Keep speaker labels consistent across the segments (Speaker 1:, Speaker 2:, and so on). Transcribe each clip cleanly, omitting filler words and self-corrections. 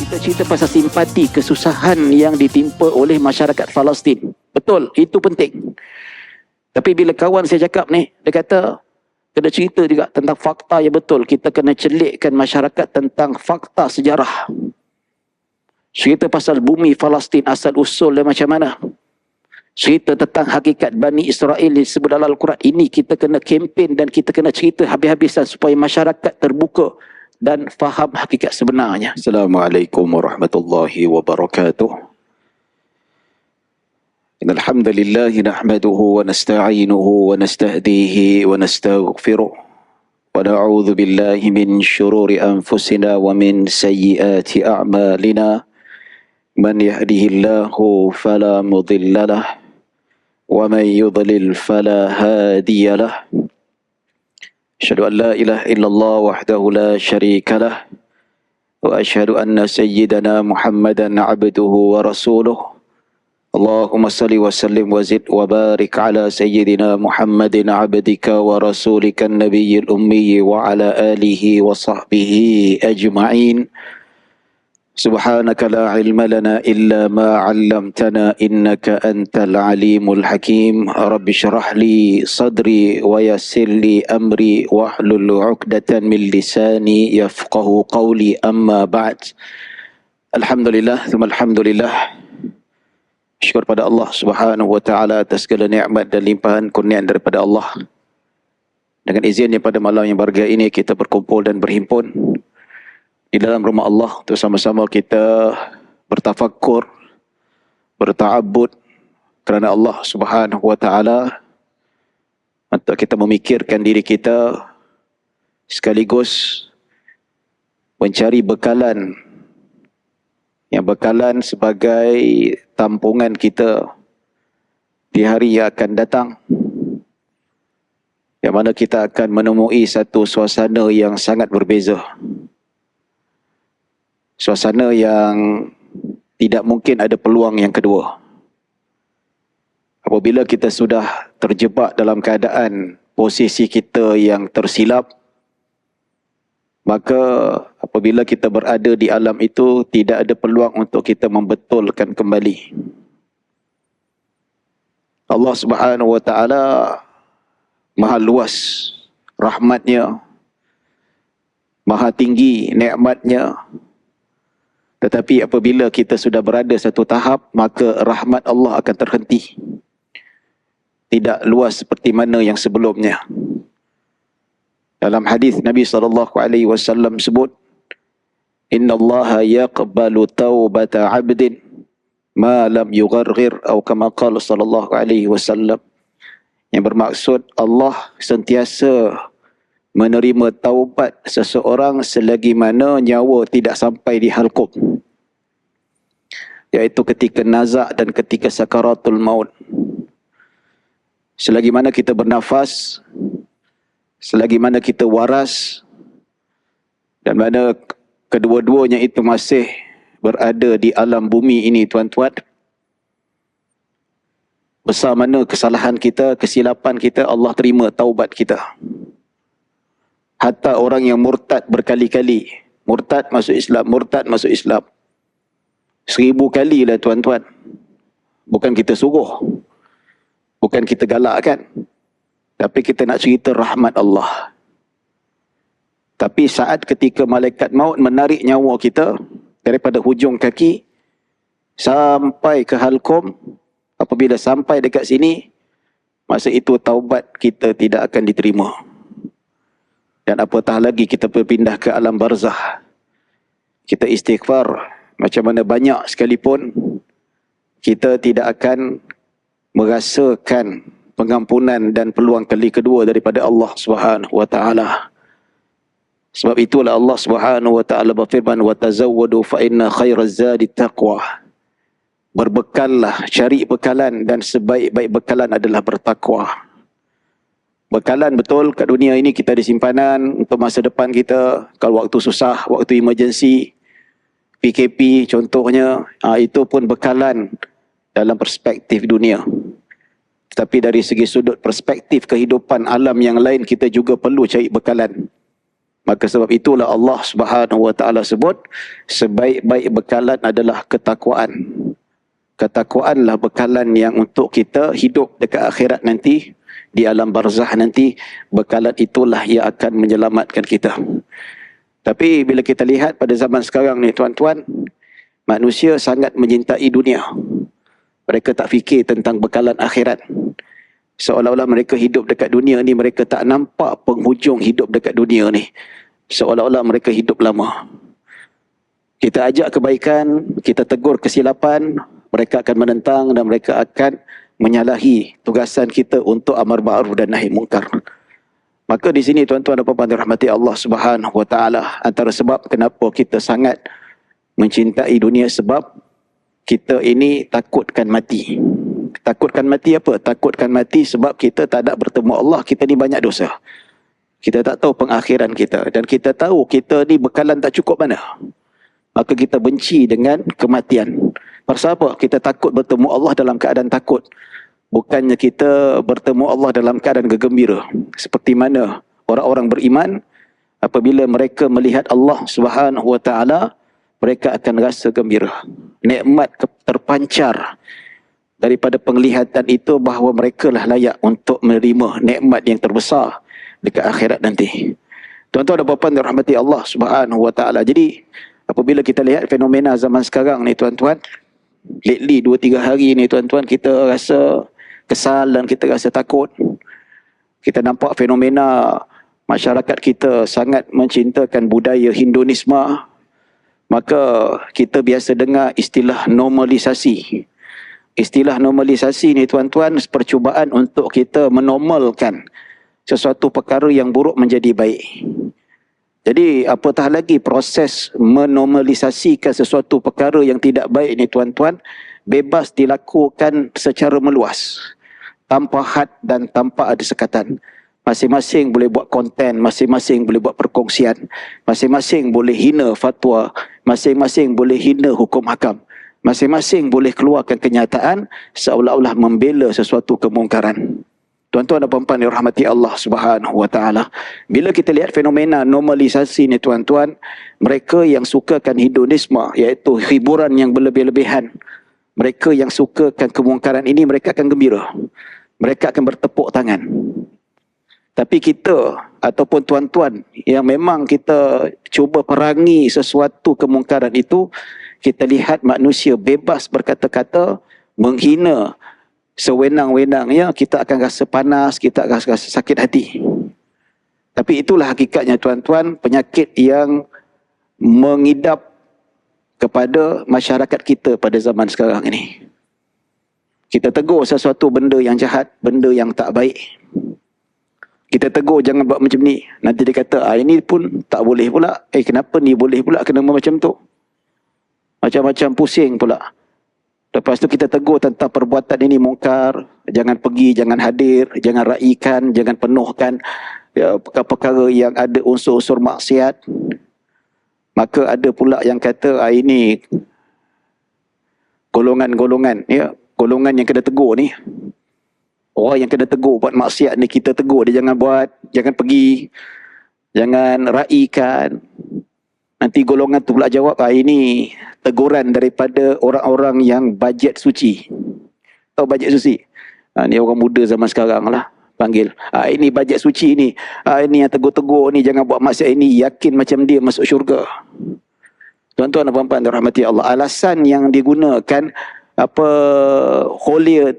Speaker 1: kita cerita pasal simpati kesusahan yang ditimpa oleh masyarakat Palestin. Betul, itu penting. Tapi bila kawan saya cakap ni, dia kata kena cerita juga tentang fakta yang betul. Kita kena celikkan masyarakat tentang fakta sejarah. Cerita pasal bumi Palestin, asal usul dia macam mana. Cerita tentang hakikat Bani Israel disebut dalam Al-Quran. Ini kita kena kempen dan kita kena cerita habis-habisan supaya masyarakat terbuka dan faham hakikat sebenarnya. Assalamualaikum warahmatullahi wabarakatuh. Innal hamdalillah nahmaduhu wa nasta'inuhu wa nastahdihi wa nastaghfiruh. Wa na'udzu billahi min shururi anfusina wa min sayyiati a'malina. Man yahdihillahu fala mudilla lahu wa man yudlil fala hadiya lahu. Asyhadu an la ilaha illallah wahdahu la syarika lah wa asyhadu anna sayyidana Muhammadan abduhu wa rasuluh. Allahumma salli wa sallim wa zid wa barik ala sayyidina Muhammadin abdika wa rasulika an-nabiyyil ummi wa ala alihi wa sahbihi ajma'in. Subhanaka la ilma lana illa ma 'allamtana innaka antal alimul hakim. Rabbi shrah li sadri wa yassir li amri wahlul 'uqdatan min lisani yafqahu qawli, amma ba'd. Alhamdulillah, thumma alhamdulillah. Syukur pada Allah Subhanahu wa taala atas segala nikmat dan limpahan kurniaan daripada Allah. Dengan izinnya pada malam yang berbahagia ini kita berkumpul dan berhimpun di dalam rumah Allah untuk sama-sama kita bertafakkur, berta'abbud kerana Allah Subhanahu wa taala, untuk kita memikirkan diri kita sekaligus mencari bekalan, yang bekalan sebagai tampungan kita di hari yang akan datang, yang mana kita akan menemui satu suasana yang sangat berbeza. Suasana yang tidak mungkin ada peluang yang kedua. Apabila kita sudah terjebak dalam keadaan posisi kita yang tersilap, maka apabila kita berada di alam itu, tidak ada peluang untuk kita membetulkan kembali. Allah Subhanahu wa taala maha luas rahmatnya, maha tinggi nikmatnya. Tetapi apabila kita sudah berada satu tahap, maka rahmat Allah akan terhenti. Tidak luas seperti mana yang sebelumnya. Dalam hadis Nabi SAW sebut, Inna Allah yaqbalu taubata abdin ma lam yugharghir, atau kama qala SAW. Yang bermaksud Allah sentiasa menerima taubat seseorang selagi mana nyawa tidak sampai di halqum, iaitu ketika nazak dan ketika sakaratul maut. Selagi mana kita bernafas, selagi mana kita waras, dan mana kedua-duanya itu masih berada di alam bumi ini, tuan-tuan, besar mana kesalahan kita, kesilapan kita, Allah terima taubat kita. Hatta orang yang murtad berkali-kali, murtad masuk Islam, murtad masuk Islam, 1000 kali lah, tuan-tuan. Bukan kita suruh, bukan kita galakkan, tapi kita nak cerita rahmat Allah. Tapi saat ketika malaikat maut menarik nyawa kita daripada hujung kaki sampai ke halqum, apabila sampai dekat sini, masa itu taubat kita tidak akan diterima. Dan apatah lagi kita berpindah ke alam barzah, kita istighfar macam mana banyak sekalipun, kita tidak akan merasakan pengampunan dan peluang kali kedua daripada Allah Subhanahu wa taala. Sebab itulah Allah Subhanahu wa taala berfirman, wa tazawwadu fa inna khairaz zadi taqwa. Berbekallah, cari bekalan, dan sebaik-baik bekalan adalah bertakwa. Bekalan betul kat dunia ini, kita ada simpanan untuk masa depan kita. Kalau waktu susah, waktu emergency, PKP contohnya, itu pun bekalan dalam perspektif dunia. Tapi dari segi sudut perspektif kehidupan alam yang lain, kita juga perlu cari bekalan. Maka sebab itulah Allah Subhanahu wa taala sebut sebaik-baik bekalan adalah ketakwaan. Ketakwaanlah bekalan yang untuk kita hidup dekat akhirat nanti, di alam barzah nanti. Bekalan itulah yang akan menyelamatkan kita. Tapi bila kita lihat pada zaman sekarang ni tuan-tuan, manusia sangat mencintai dunia. Mereka tak fikir tentang bekalan akhirat. Seolah-olah mereka hidup dekat dunia ni, mereka tak nampak penghujung hidup dekat dunia ni. Seolah-olah mereka hidup lama. Kita ajak kebaikan, kita tegur kesilapan, mereka akan menentang dan mereka akan menyalahi tugasan kita untuk amar ma'ruf dan nahi mungkar. Maka di sini tuan-tuan dan puan-puan dirahmati Allah Subhanahu wa taala, antara sebab kenapa kita sangat mencintai dunia, sebab kita ini takutkan mati. Takutkan mati apa? Takutkan mati sebab kita tak ada bertemu Allah, kita ni banyak dosa. Kita tak tahu pengakhiran kita dan kita tahu kita ni bekalan tak cukup mana. Maka kita benci dengan kematian. Pasal apa? Kita takut bertemu Allah dalam keadaan takut. Bukannya kita bertemu Allah dalam keadaan gegembira. Seperti mana orang-orang beriman apabila mereka melihat Allah Subhanahu wa taala, mereka akan rasa gembira. Nikmat terpancar daripada penglihatan itu bahawa mereka lah layak untuk menerima nikmat yang terbesar dekat akhirat nanti. Tuan-tuan dan puan-puan dirahmati Allah Subhanahu wa taala. Jadi apabila kita lihat fenomena zaman sekarang ni tuan-tuan, lately 2-3 hari ni tuan-tuan, kita rasa kesal dan kita rasa takut. Kita nampak fenomena masyarakat kita sangat mencintakan budaya Hinduisme. Maka kita biasa dengar istilah normalisasi. Istilah normalisasi ni tuan-tuan, percubaan untuk kita menormalkan sesuatu perkara yang buruk menjadi baik. Jadi apatah lagi proses menormalisasikan sesuatu perkara yang tidak baik ni tuan-tuan, bebas dilakukan secara meluas, tanpa had dan tanpa ada sekatan. Masing-masing boleh buat konten, masing-masing boleh buat perkongsian, masing-masing boleh hina fatwa, masing-masing boleh hina hukum hakam, masing-masing boleh keluarkan kenyataan seolah-olah membela sesuatu kemungkaran. Tuan-tuan dan puan-puan dirahmati Allah Subhanahu wa taala. Bila kita lihat fenomena normalisasi ni tuan-tuan, mereka yang sukakan hedonisme, iaitu hiburan yang berlebih-lebihan, mereka yang sukakan kemungkaran ini, mereka akan gembira. Mereka akan bertepuk tangan. Tapi kita ataupun tuan-tuan yang memang kita cuba perangi sesuatu kemungkaran itu, kita lihat manusia bebas berkata-kata, menghina sewenang-wenangnya, kita akan rasa panas, kita akan rasa sakit hati. Tapi itulah hakikatnya tuan-tuan, penyakit yang mengidap kepada masyarakat kita pada zaman sekarang ini. Kita tegur sesuatu benda yang jahat, benda yang tak baik. Kita tegur jangan buat macam ni. Nanti dia kata, ini pun tak boleh pula. Kenapa ni boleh pula kena macam tu? Macam-macam pusing pula. Lepas tu kita tegur tentang perbuatan ini mungkar, jangan pergi, jangan hadir, jangan raikan, jangan penuhkan perkara-perkara yang ada unsur-unsur maksiat. Maka ada pula yang kata ini golongan-golongan, golongan yang kena tegur ni. Orang yang kena tegur buat maksiat ni, kita tegur dia jangan buat, jangan pergi, jangan raikan. Nanti golongan tu pula jawab, ini teguran daripada orang-orang yang bajet suci. Tahu bajet suci? Ni orang muda zaman sekarang lah panggil. Ini bajet suci ni. Ini yang tegur-tegur ni, jangan buat maksiat ini, yakin macam dia masuk syurga. Tuan-tuan dan puan-puan dirahmati Allah, alasan yang digunakan holier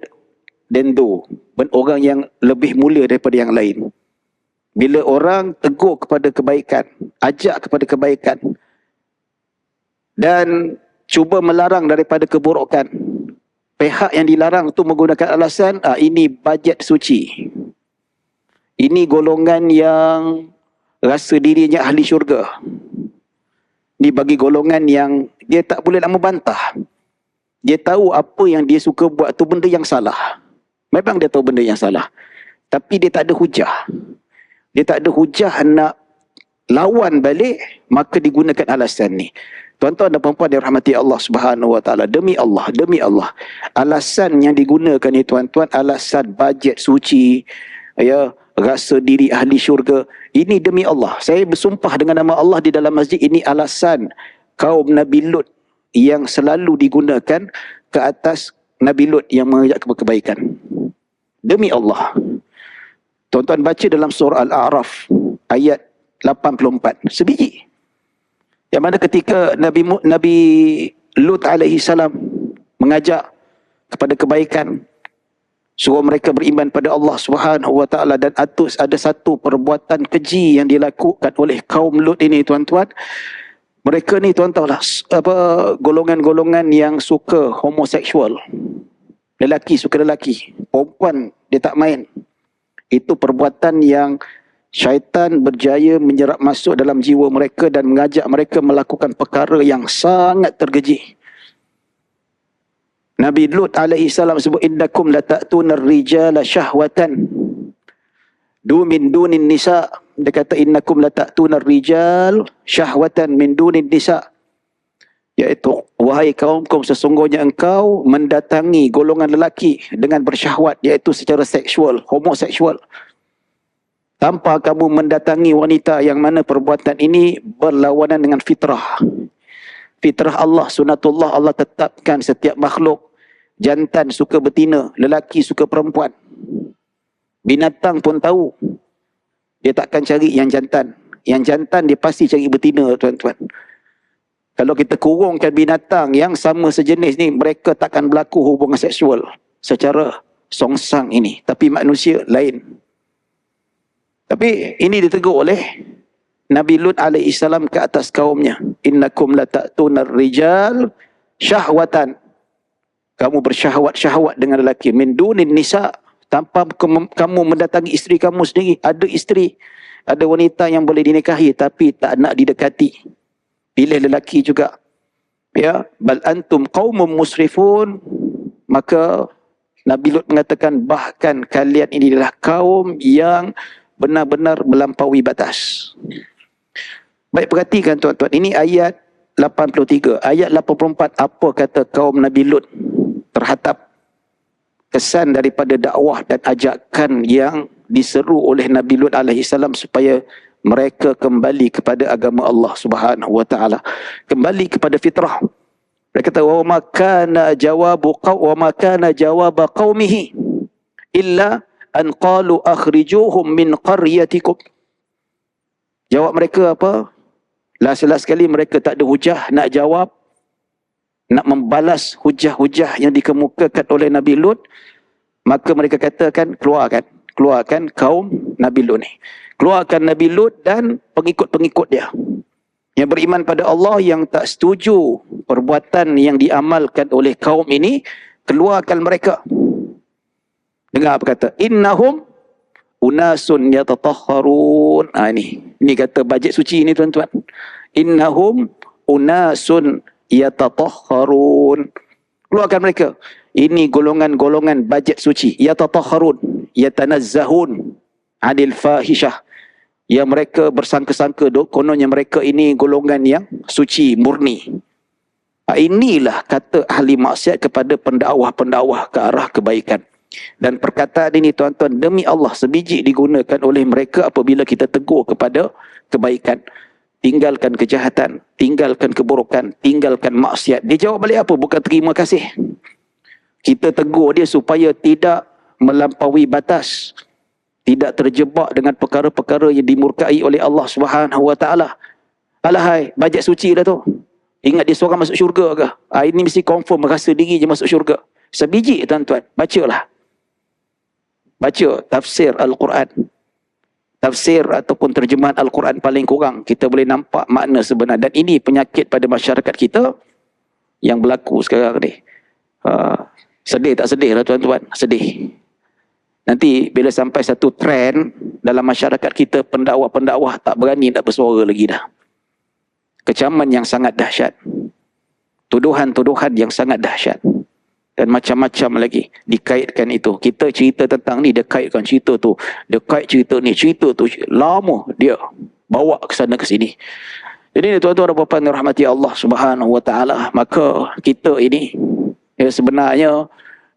Speaker 1: than thou, orang yang lebih mulia daripada yang lain. Bila orang tegur kepada kebaikan, ajak kepada kebaikan dan cuba melarang daripada keburukan, pihak yang dilarang itu menggunakan alasan, ini bajet suci. Ini golongan yang rasa dirinya ahli syurga. Ini bagi golongan yang dia tak boleh nak membantah. Dia tahu apa yang dia suka buat tu benda yang salah. Memang dia tahu benda yang salah. Tapi dia tak ada hujah. Dia tak ada hujah nak lawan balik, maka digunakan alasan ni. Tuan-tuan dan puan-puan dirahmati Allah Subhanahu wa taala, demi Allah, alasan yang digunakan ni tuan-tuan, alasan bajet suci, rasa diri ahli syurga. Ini demi Allah, saya bersumpah dengan nama Allah di dalam masjid ini, alasan kaum Nabi Lut yang selalu digunakan ke atas Nabi Lut yang mengajak kebaikan. Demi Allah. Tuan-tuan baca dalam surah Al-A'raf ayat 84, sebiji. Yang mana ketika Nabi Lut alaihi salam mengajak kepada kebaikan, suruh mereka beriman pada Allah Subhanahu wa taala, dan ada satu perbuatan keji yang dilakukan oleh kaum Lut ini, tuan-tuan. Mereka ni tuan tahulah golongan-golongan yang suka homoseksual. Lelaki suka lelaki, perempuan dia tak main. Itu perbuatan yang syaitan berjaya menyerap masuk dalam jiwa mereka dan mengajak mereka melakukan perkara yang sangat terkeji. Nabi Lut alaihi salam sebut, innakum lata'tunar rijala syahwatan min dunin nisa. Dia kata innakum lata'tunar rijal syahwatan min dunin nisa, iaitu wahai kaumku, sesungguhnya engkau mendatangi golongan lelaki dengan bersyahwat, iaitu secara seksual, homoseksual, tanpa kamu mendatangi wanita, yang mana perbuatan ini berlawanan dengan fitrah. Fitrah Allah, sunatullah, Allah tetapkan setiap makhluk jantan suka betina, lelaki suka perempuan. Binatang pun tahu, dia takkan cari yang jantan. Yang jantan dia pasti cari betina, tuan-tuan. Kalau kita kurungkan binatang yang sama sejenis ni, mereka takkan berlaku hubungan seksual secara songsang ini. Tapi manusia lain. Tapi ini ditegur oleh Nabi Lut alaihi salam ke atas kaumnya. Innakum lata'tunar rijal syahwatan. Kamu bersyahwat-syahwat dengan lelaki. Min dunin nisa. Tanpa kamu mendatangi isteri kamu sendiri. Ada isteri, ada wanita yang boleh dinikahi, tapi tak nak didekati. Pilih lelaki juga. Ya, bal antum qaumun musrifun. Maka Nabi Lut mengatakan, bahkan kalian ini adalah kaum yang benar-benar melampaui batas. Baik, perhatikan tuan-tuan, ini ayat 83. Ayat 84, apa kata kaum Nabi Lut terhadap kesan daripada dakwah dan ajakan yang diseru oleh Nabi Lut alaihi salam supaya mereka kembali kepada agama Allah Subhanahu wa taala, kembali kepada fitrah. Mereka kata, wa ma kana jawab qaumihi illa an qalu akhrijuhum min qaryatikum. Jawab mereka apa? Last sekali mereka tak ada hujah nak jawab, nak membalas hujah-hujah yang dikemukakan oleh Nabi Lut. Maka mereka katakan, keluarkan kaum Nabi Lut ni. Keluarkan Nabi Lut dan pengikut-pengikut dia yang beriman pada Allah, yang tak setuju perbuatan yang diamalkan oleh kaum ini. Keluarkan mereka. Dengar apa kata? Innahum unasun yatatahharun. Ini kata bajet suci ni, tuan-tuan. Innahum unasun yatatahharun. Keluarkan mereka. Ini golongan-golongan bajet suci. Yatatahharun, yatanazzahun anil fahishah. Yang mereka bersangka-sangka kononnya mereka ini golongan yang suci, murni. Inilah kata ahli maksiat kepada pendakwah-pendakwah ke arah kebaikan. Dan perkataan ini, tuan-tuan, demi Allah, sebiji digunakan oleh mereka apabila kita tegur kepada kebaikan. Tinggalkan kejahatan, tinggalkan keburukan, tinggalkan maksiat. Dia jawab balik apa? Bukan terima kasih. Kita tegur dia supaya tidak melampaui batas, tidak terjebak dengan perkara-perkara yang dimurkai oleh Allah Subhanahu wa taala. Alahai, bajet suci dah tu. Ingat dia seorang masuk syurga ke? Ini mesti confirm rasa diri je masuk syurga. Sebiji, tuan-tuan, bacalah. Baca tafsir Al-Quran. Tafsir ataupun terjemahan Al-Quran paling kurang kita boleh nampak makna sebenar. Dan ini penyakit pada masyarakat kita yang berlaku sekarang ni. Sedih tak sedih lah, tuan-tuan? Sedih. Nanti bila sampai satu trend dalam masyarakat kita, pendakwah-pendakwah tak berani nak bersuara lagi dah. Kecaman yang sangat dahsyat. Tuduhan-tuduhan yang sangat dahsyat. Dan macam-macam lagi dikaitkan itu. Kita cerita tentang ni, dia kaitkan cerita tu. Dia kait cerita ni, cerita tu. Lama dia bawa ke sana ke sini. Jadi tuan-tuan dan puan-puan rahmati Allah Subhanahu wa taala, maka kita ini sebenarnya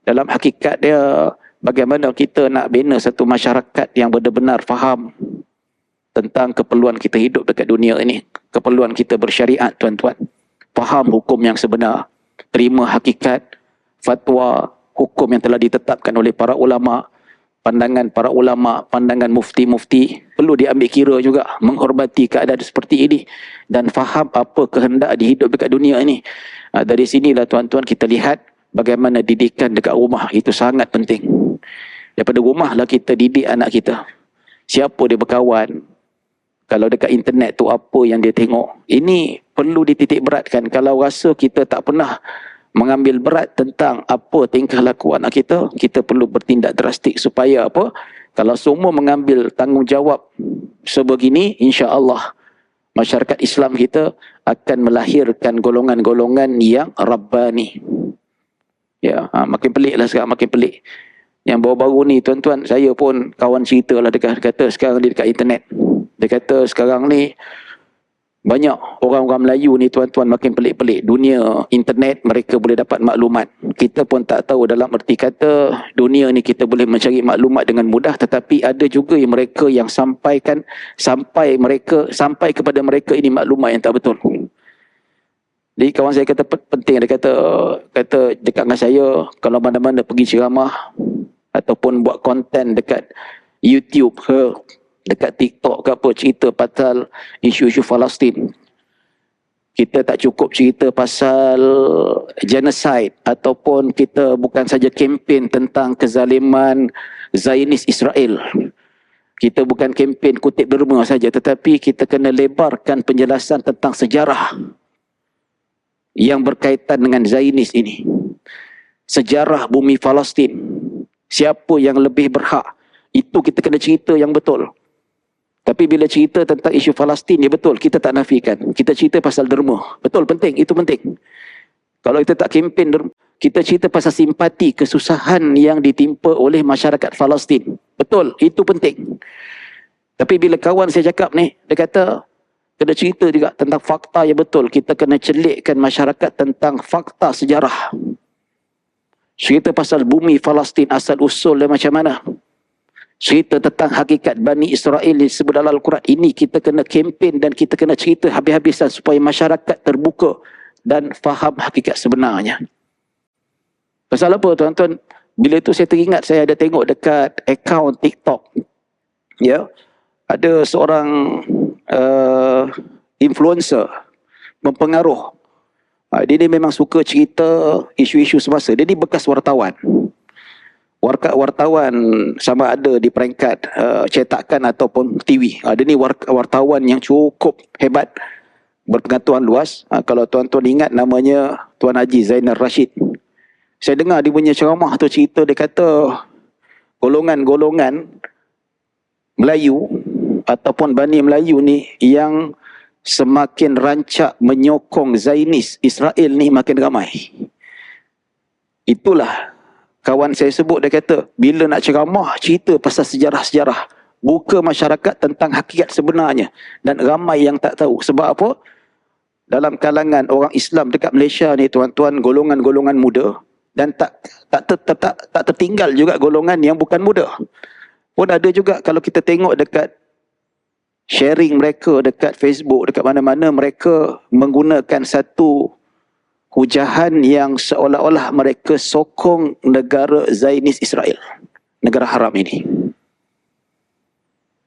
Speaker 1: dalam hakikat dia bagaimana kita nak bina satu masyarakat yang benar-benar faham tentang keperluan kita hidup dekat dunia ini, keperluan kita bersyariat, tuan-tuan. Faham hukum yang sebenar, terima hakikat, fatwa, hukum yang telah ditetapkan oleh para ulama, pandangan para ulama, pandangan mufti-mufti, perlu diambil kira juga, menghormati keadaan seperti ini dan faham apa kehendak dihidup dekat dunia ini. Dari sinilah tuan-tuan kita lihat bagaimana didikan dekat rumah itu sangat penting. Daripada rumah lah kita didik anak kita. Siapa dia berkawan, kalau dekat internet tu apa yang dia tengok. Ini perlu dititik beratkan. Kalau rasa kita tak pernah mengambil berat tentang apa tingkah laku anak kita, kita perlu bertindak drastik supaya apa? Kalau semua mengambil tanggungjawab sebegini, insya-Allah masyarakat Islam kita akan melahirkan golongan-golongan yang rabbani. Ya, makin pelik lah sekarang, makin pelik. Yang baru-baru ni tuan-tuan, saya pun kawan cerita lah, dia kata sekarang dia dekat internet. Dia kata sekarang ni banyak orang-orang Melayu ni tuan-tuan makin pelik-pelik. Dunia internet mereka boleh dapat maklumat. Kita pun tak tahu dalam erti kata dunia ni kita boleh mencari maklumat dengan mudah, tetapi ada juga yang mereka yang sampai kepada mereka ini maklumat yang tak betul. Jadi kawan saya kata penting, dia kata dekat dengan saya kalau mana-mana pergi ceramah ataupun buat konten dekat YouTube ke dekat TikTok ke apa, cerita pasal isu-isu Palestin. Kita tak cukup cerita pasal genocide ataupun kita bukan saja kempen tentang kezaliman Zionis Israel. Kita bukan kempen kutip derma saja, tetapi kita kena lebarkan penjelasan tentang sejarah yang berkaitan dengan Zionis ini. Sejarah bumi Palestin. Siapa yang lebih berhak? Itu kita kena cerita yang betul. Tapi bila cerita tentang isu Palestin, ya betul, kita tak nafikan. Kita cerita pasal derma. Betul, penting, itu penting. Kalau kita tak kempen derma, kita cerita pasal simpati, kesusahan yang ditimpa oleh masyarakat Palestin. Betul, itu penting. Tapi bila kawan saya cakap ni, dia kata, kena cerita juga tentang fakta yang betul. Kita kena celikkan masyarakat tentang fakta sejarah. Cerita pasal bumi Palestin, asal usul dan macam mana. Cerita tentang hakikat Bani Israel disebut dalam Al-Quran. Ini kita kena kempen dan kita kena cerita habis-habisan supaya masyarakat terbuka dan faham hakikat sebenarnya. Pasal apa tuan-tuan? Bila itu saya teringat, saya ada tengok dekat akaun TikTok. Ya, ada seorang influencer mempengaruh. Dia ni memang suka cerita isu-isu semasa. Dia ni bekas wartawan. Wartawan sama ada di peringkat cetakan ataupun TV. Dia ni wartawan yang cukup hebat, berpengetahuan luas. Kalau tuan-tuan ingat namanya Tuan Haji Zainal Rashid. Saya dengar dia punya ceramah tu cerita, dia kata golongan-golongan Melayu ataupun Bani Melayu ni yang semakin rancak menyokong Zionis Israel ni makin ramai. Itulah kawan saya sebut, dia kata bila nak ceramah cerita pasal sejarah-sejarah, buka masyarakat tentang hakikat sebenarnya, dan ramai yang tak tahu. Sebab apa? Dalam kalangan orang Islam dekat Malaysia ni tuan-tuan, golongan-golongan muda, dan tak tertinggal juga golongan yang bukan muda. Pun ada juga kalau kita tengok dekat sharing mereka dekat Facebook, dekat mana-mana, mereka menggunakan satu hujahan yang seolah-olah mereka sokong negara Zionis Israel, negara haram ini.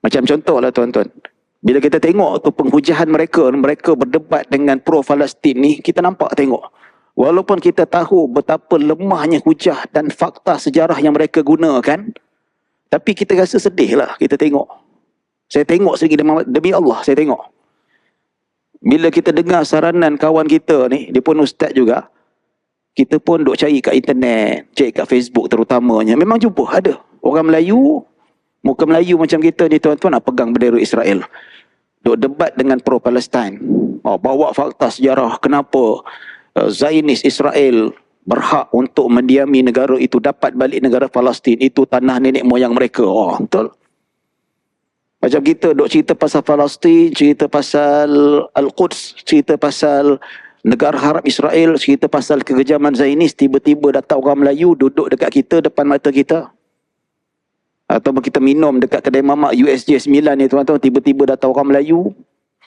Speaker 1: Macam contohlah tuan-tuan, bila kita tengok tu penghujahan mereka, mereka berdebat dengan pro-Palestin ni, kita nampak tengok. Walaupun kita tahu betapa lemahnya hujah dan fakta sejarah yang mereka gunakan, tapi kita rasa sedih lah kita tengok. Saya tengok sedikit demi Allah, saya tengok. Bila kita dengar saranan kawan kita ni, dia pun ustaz juga, kita pun duk cari kat internet, cari kat Facebook terutamanya, memang jumpa ada orang Melayu, muka Melayu macam kita ni tuan-tuan, nak pegang bendera Israel, duk debat dengan pro-Palestin. Bawa fakta sejarah kenapa Zionis Israel berhak untuk mendiami negara itu, dapat balik negara Palestin, itu tanah nenek moyang mereka. Betul? Macam kita duk cerita pasal Palestin, cerita pasal Al-Quds, cerita pasal negara haram Israel, cerita pasal kekejaman Zionis, tiba-tiba datang orang Melayu duduk dekat kita, depan mata kita. Ataupun kita minum dekat kedai mamak USJ 9 ni tuan-tuan, tiba-tiba datang orang Melayu,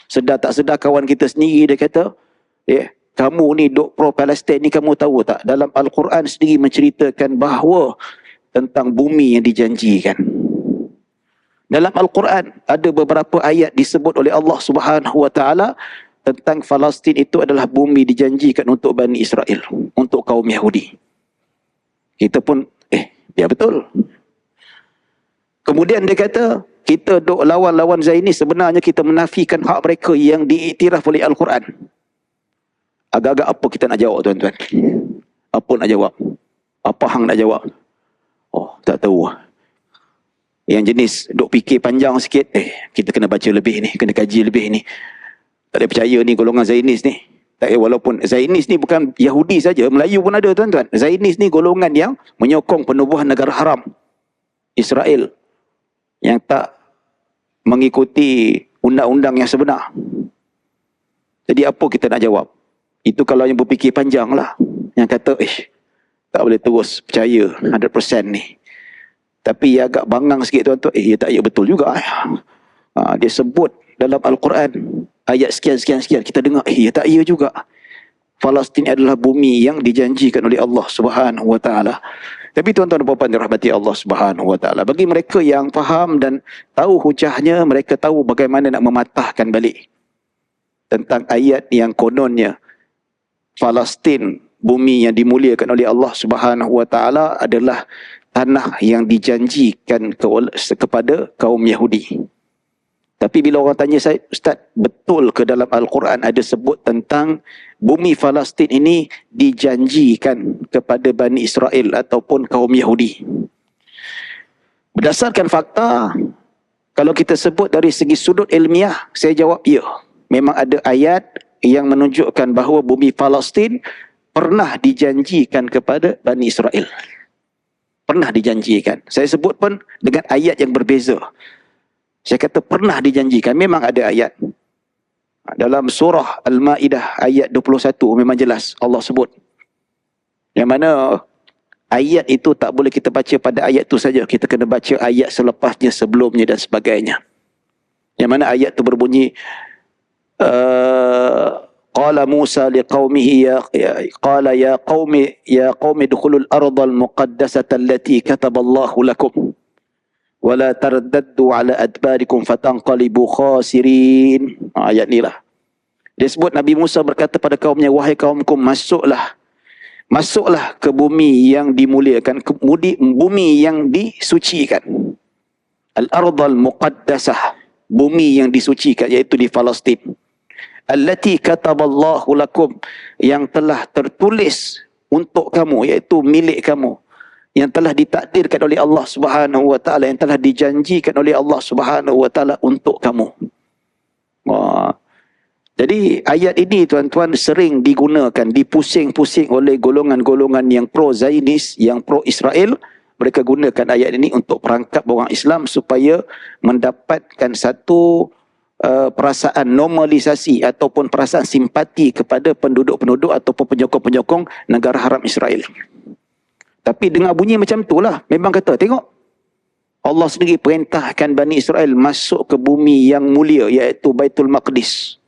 Speaker 1: sedar tak sedar kawan kita sendiri, dia kata, kamu ni duk pro Palestin ni, kamu tahu tak, dalam Al-Quran sendiri menceritakan bahawa tentang bumi yang dijanjikan. Dalam Al-Quran ada beberapa ayat disebut oleh Allah Subhanahu Wa Taala tentang Palestin itu adalah bumi dijanjikan untuk Bani Israel, untuk kaum Yahudi. Kita pun, ya betul. Kemudian dia kata, kita duk lawan-lawan Zionis, sebenarnya kita menafikan hak mereka yang diiktiraf oleh Al-Quran. Agak-agak apa kita nak jawab tuan-tuan? Apa nak jawab? Apa hang nak jawab? Oh, tak tahu. Yang jenis duk fikir panjang sikit, kita kena baca lebih ni, kena kaji lebih ni. Tak ada percaya ni golongan Zionis ni. Tak, walaupun Zionis ni bukan Yahudi saja, Melayu pun ada tuan-tuan. Zionis ni golongan yang menyokong penubuhan negara haram Israel, yang tak mengikuti undang-undang yang sebenar. Jadi apa kita nak jawab? Itu kalau yang berfikir panjang lah, yang kata tak boleh terus percaya 100% ni. Tapi agak bangang sikit tuan-tuan, ya tak, ya betul juga. Dia sebut dalam Al-Quran ayat sekian, kita dengar, ya tak, ya juga. Palestin adalah bumi yang dijanjikan oleh Allah Subhanahu Wa Taala. Tapi tuan-tuan dan puan-puan dirahmati Allah Subhanahu Wa Taala, bagi mereka yang faham dan tahu hujahnya, mereka tahu bagaimana nak mematahkan balik tentang ayat yang kononnya Palestin, bumi yang dimuliakan oleh Allah Subhanahu Wa Taala, adalah tanah yang dijanjikan kepada kaum Yahudi. Tapi bila orang tanya saya, Ustaz, betul ke dalam Al-Quran ada sebut tentang bumi Palestin ini dijanjikan kepada Bani Israel ataupun kaum Yahudi? Berdasarkan fakta, kalau kita sebut dari segi sudut ilmiah, saya jawab ya. Memang ada ayat yang menunjukkan bahawa bumi Palestin pernah dijanjikan kepada Bani Israel. Pernah dijanjikan. Saya sebut pun dengan ayat yang berbeza. Saya kata pernah dijanjikan. Memang ada ayat. Dalam surah Al-Ma'idah ayat 21 memang jelas Allah sebut. Yang mana ayat itu tak boleh kita baca pada ayat itu saja. Kita kena baca ayat selepasnya, sebelumnya dan sebagainya. Yang mana ayat itu berbunyi, qala Musa liqaumihi qala ya qaumi dukhulul ardal muqaddasata allati kataballahu lakum wala tardaddu ala adbarikum fatanqalibu khasirin. Ayat ni lah. Dia sebut Nabi Musa berkata pada kaumnya, wahai kaumku, masuklah ke bumi yang dimuliakan, ke bumi yang disucikan. Al-ardal muqaddasah, bumi yang disucikan, iaitu di Palestin. Allati kataballahu lakum, yang telah tertulis untuk kamu, iaitu milik kamu, yang telah ditakdirkan oleh Allah Subhanahu Wa Taala, yang telah dijanjikan oleh Allah Subhanahu Wa Taala untuk kamu. Jadi ayat ini tuan-tuan sering digunakan, dipusing-pusing oleh golongan-golongan yang pro-Zionis, yang pro-Israel. Mereka gunakan ayat ini untuk perangkap orang Islam supaya mendapatkan satu perasaan normalisasi ataupun perasaan simpati kepada penduduk-penduduk ataupun penyokong-penyokong negara haram Israel. Tapi dengar bunyi macam itulah, memang kata, tengok, Allah sendiri perintahkan Bani Israel masuk ke bumi yang mulia, iaitu Baitul Maqdis.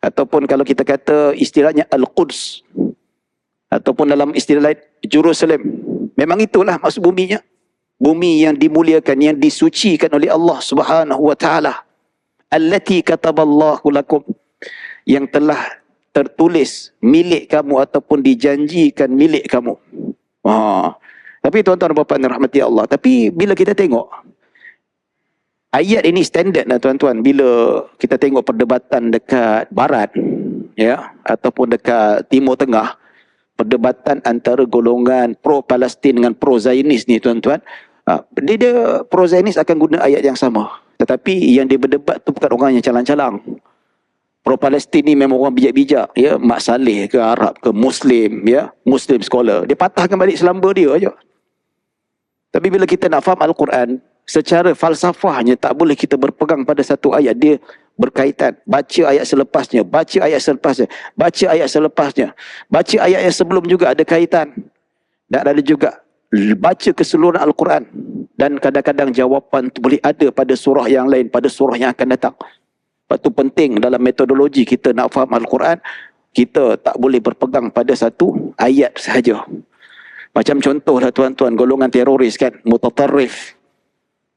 Speaker 1: Ataupun kalau kita kata istilahnya Al-Quds, ataupun dalam istilah lain Jerusalem. Memang itulah maksud buminya. Bumi yang dimuliakan, yang disucikan oleh Allah Subhanahu Wa Taala. Allati kataballahu lakum, yang telah tertulis milik kamu ataupun dijanjikan milik kamu. Tapi tuan-tuan dan puan-puan rahmati Allah, tapi bila kita tengok ayat ini standard lah tuan-tuan, bila kita tengok perdebatan dekat barat, ya, ataupun dekat Timur Tengah, perdebatan antara golongan pro-Palestin dengan pro-Zionis ni tuan-tuan, dia pro-Zionis akan guna ayat yang sama. Tetapi yang dia berdebat tu bukan orang yang calang-calang. Pro-Palestin ni memang orang bijak-bijak, ya, Mak Saleh ke Arab ke Muslim, ya, Muslim scholar. Dia patahkan balik selamba dia aja. Tapi bila kita nak faham Al-Quran, secara falsafahnya tak boleh kita berpegang pada satu ayat. Dia berkaitan. Baca ayat selepasnya, baca ayat selepasnya, baca ayat selepasnya, baca ayat yang sebelum juga ada kaitan. Dan ada juga baca keseluruhan Al-Quran. Dan kadang-kadang jawapan tu boleh ada pada surah yang lain, pada surah yang akan datang. Sebab tu penting dalam metodologi kita nak faham Al-Quran, kita tak boleh berpegang pada satu ayat sahaja. Macam contohlah tuan-tuan, golongan teroris kan, mutatarrif.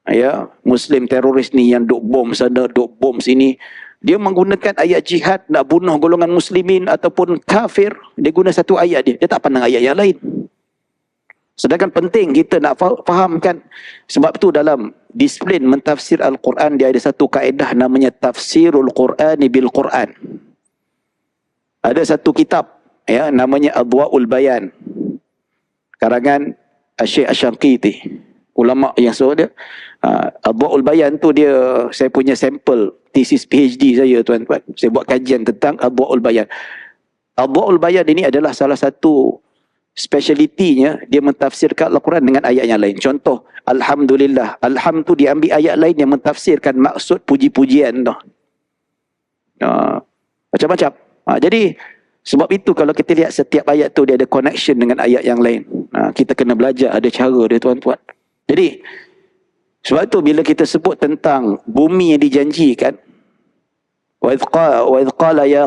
Speaker 1: Ya, Muslim teroris ni yang duk bom sana, duk bom sini. Dia menggunakan ayat jihad nak bunuh golongan muslimin ataupun kafir. Dia guna satu ayat dia tak pandang ayat yang lain. Sedangkan penting kita nak fahamkan. Sebab tu dalam disiplin mentafsir Al-Quran, dia ada satu kaedah namanya tafsirul Qur'ani bil Quran. Ada satu kitab ya namanya Adwa'ul Bayan, karangan Syekh Asy-Syinqiti, ulama yang dia. Adwa'ul Bayan tu dia, saya punya sampel tesis PhD saya tuan-tuan. Saya buat kajian tentang Adwa'ul Bayan. Adwa'ul Bayan ini adalah salah satu specialitinya, dia mentafsirkan Al-Quran dengan ayat yang lain. Contoh, Alhamdulillah. Alham tu diambil ayat lain yang mentafsirkan maksud puji-pujian tu. Macam-macam. Jadi, sebab itu kalau kita lihat setiap ayat tu dia ada connection dengan ayat yang lain. Kita kena belajar, ada cara dia tuan-tuan. Jadi, sebab itu bila kita sebut tentang bumi yang dijanjikan, وَإِذْ قَالَ يَا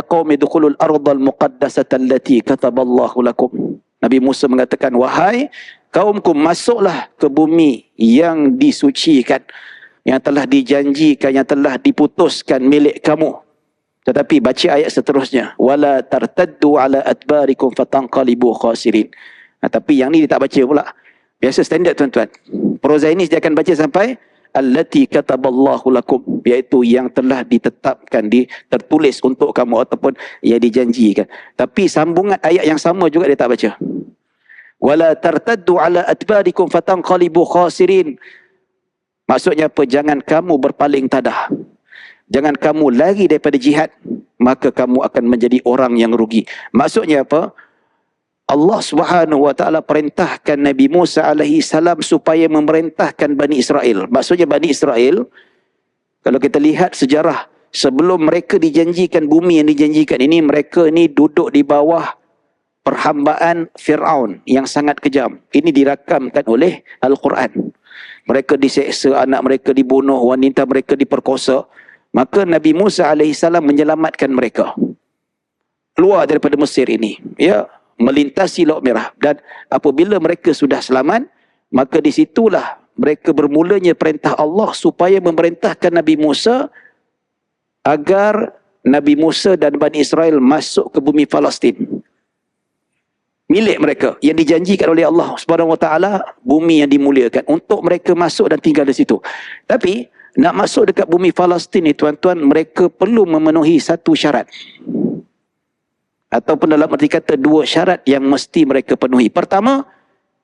Speaker 1: قَوْمِ ادْخُلُوا الْأَرْضَ الْمُقَدَّسَةَ الَّتِي كَتَبَ اللَّهُ لَكُمْ. Nabi Musa mengatakan, wahai kaumku, masuklah ke bumi yang disucikan, yang telah dijanjikan, yang telah diputuskan milik kamu. Tetapi baca ayat seterusnya, وَلَا تَرْتَدُّوا عَلَى أَدْبَارِكُمْ فَتَنْقَلِبُوا خَاسِرِينَ. Tapi yang ni dia tak baca pula. Biasa standard tuan-tuan. Prozainis dia akan baca sampai allati kataballahu lakum, iaitu yang telah ditetapkan, tertulis untuk kamu ataupun yang dijanjikan. Tapi sambungan ayat yang sama juga dia tak baca. Wala tartaddu ala adbarikum fatanqalibu khasirin. Maksudnya apa? Jangan kamu berpaling tadah. Jangan kamu lari daripada jihad, maka kamu akan menjadi orang yang rugi. Maksudnya apa? Allah Subhanahu wa taala perintahkan Nabi Musa alaihi salam supaya memerintahkan Bani Israel. Maksudnya Bani Israel, kalau kita lihat sejarah, sebelum mereka dijanjikan bumi yang dijanjikan ini, mereka ni duduk di bawah perhambaan Fir'aun yang sangat kejam. Ini dirakamkan oleh Al-Quran. Mereka diseksa, anak mereka dibunuh, wanita mereka diperkosa. Maka Nabi Musa alaihi salam menyelamatkan mereka keluar daripada Mesir ini, ya, melintasi Laut Merah. Dan apabila mereka sudah selamat, maka di situlah mereka bermulanya perintah Allah supaya memerintahkan Nabi Musa agar Nabi Musa dan Bani Israel masuk ke bumi Palestin, milik mereka yang dijanjikan oleh Allah Subhanahu wa taala, bumi yang dimuliakan, untuk mereka masuk dan tinggal di situ. Tapi nak masuk dekat bumi Palestin ni tuan-tuan, mereka perlu memenuhi satu syarat, ataupun dalam arti kata dua syarat yang mesti mereka penuhi. Pertama,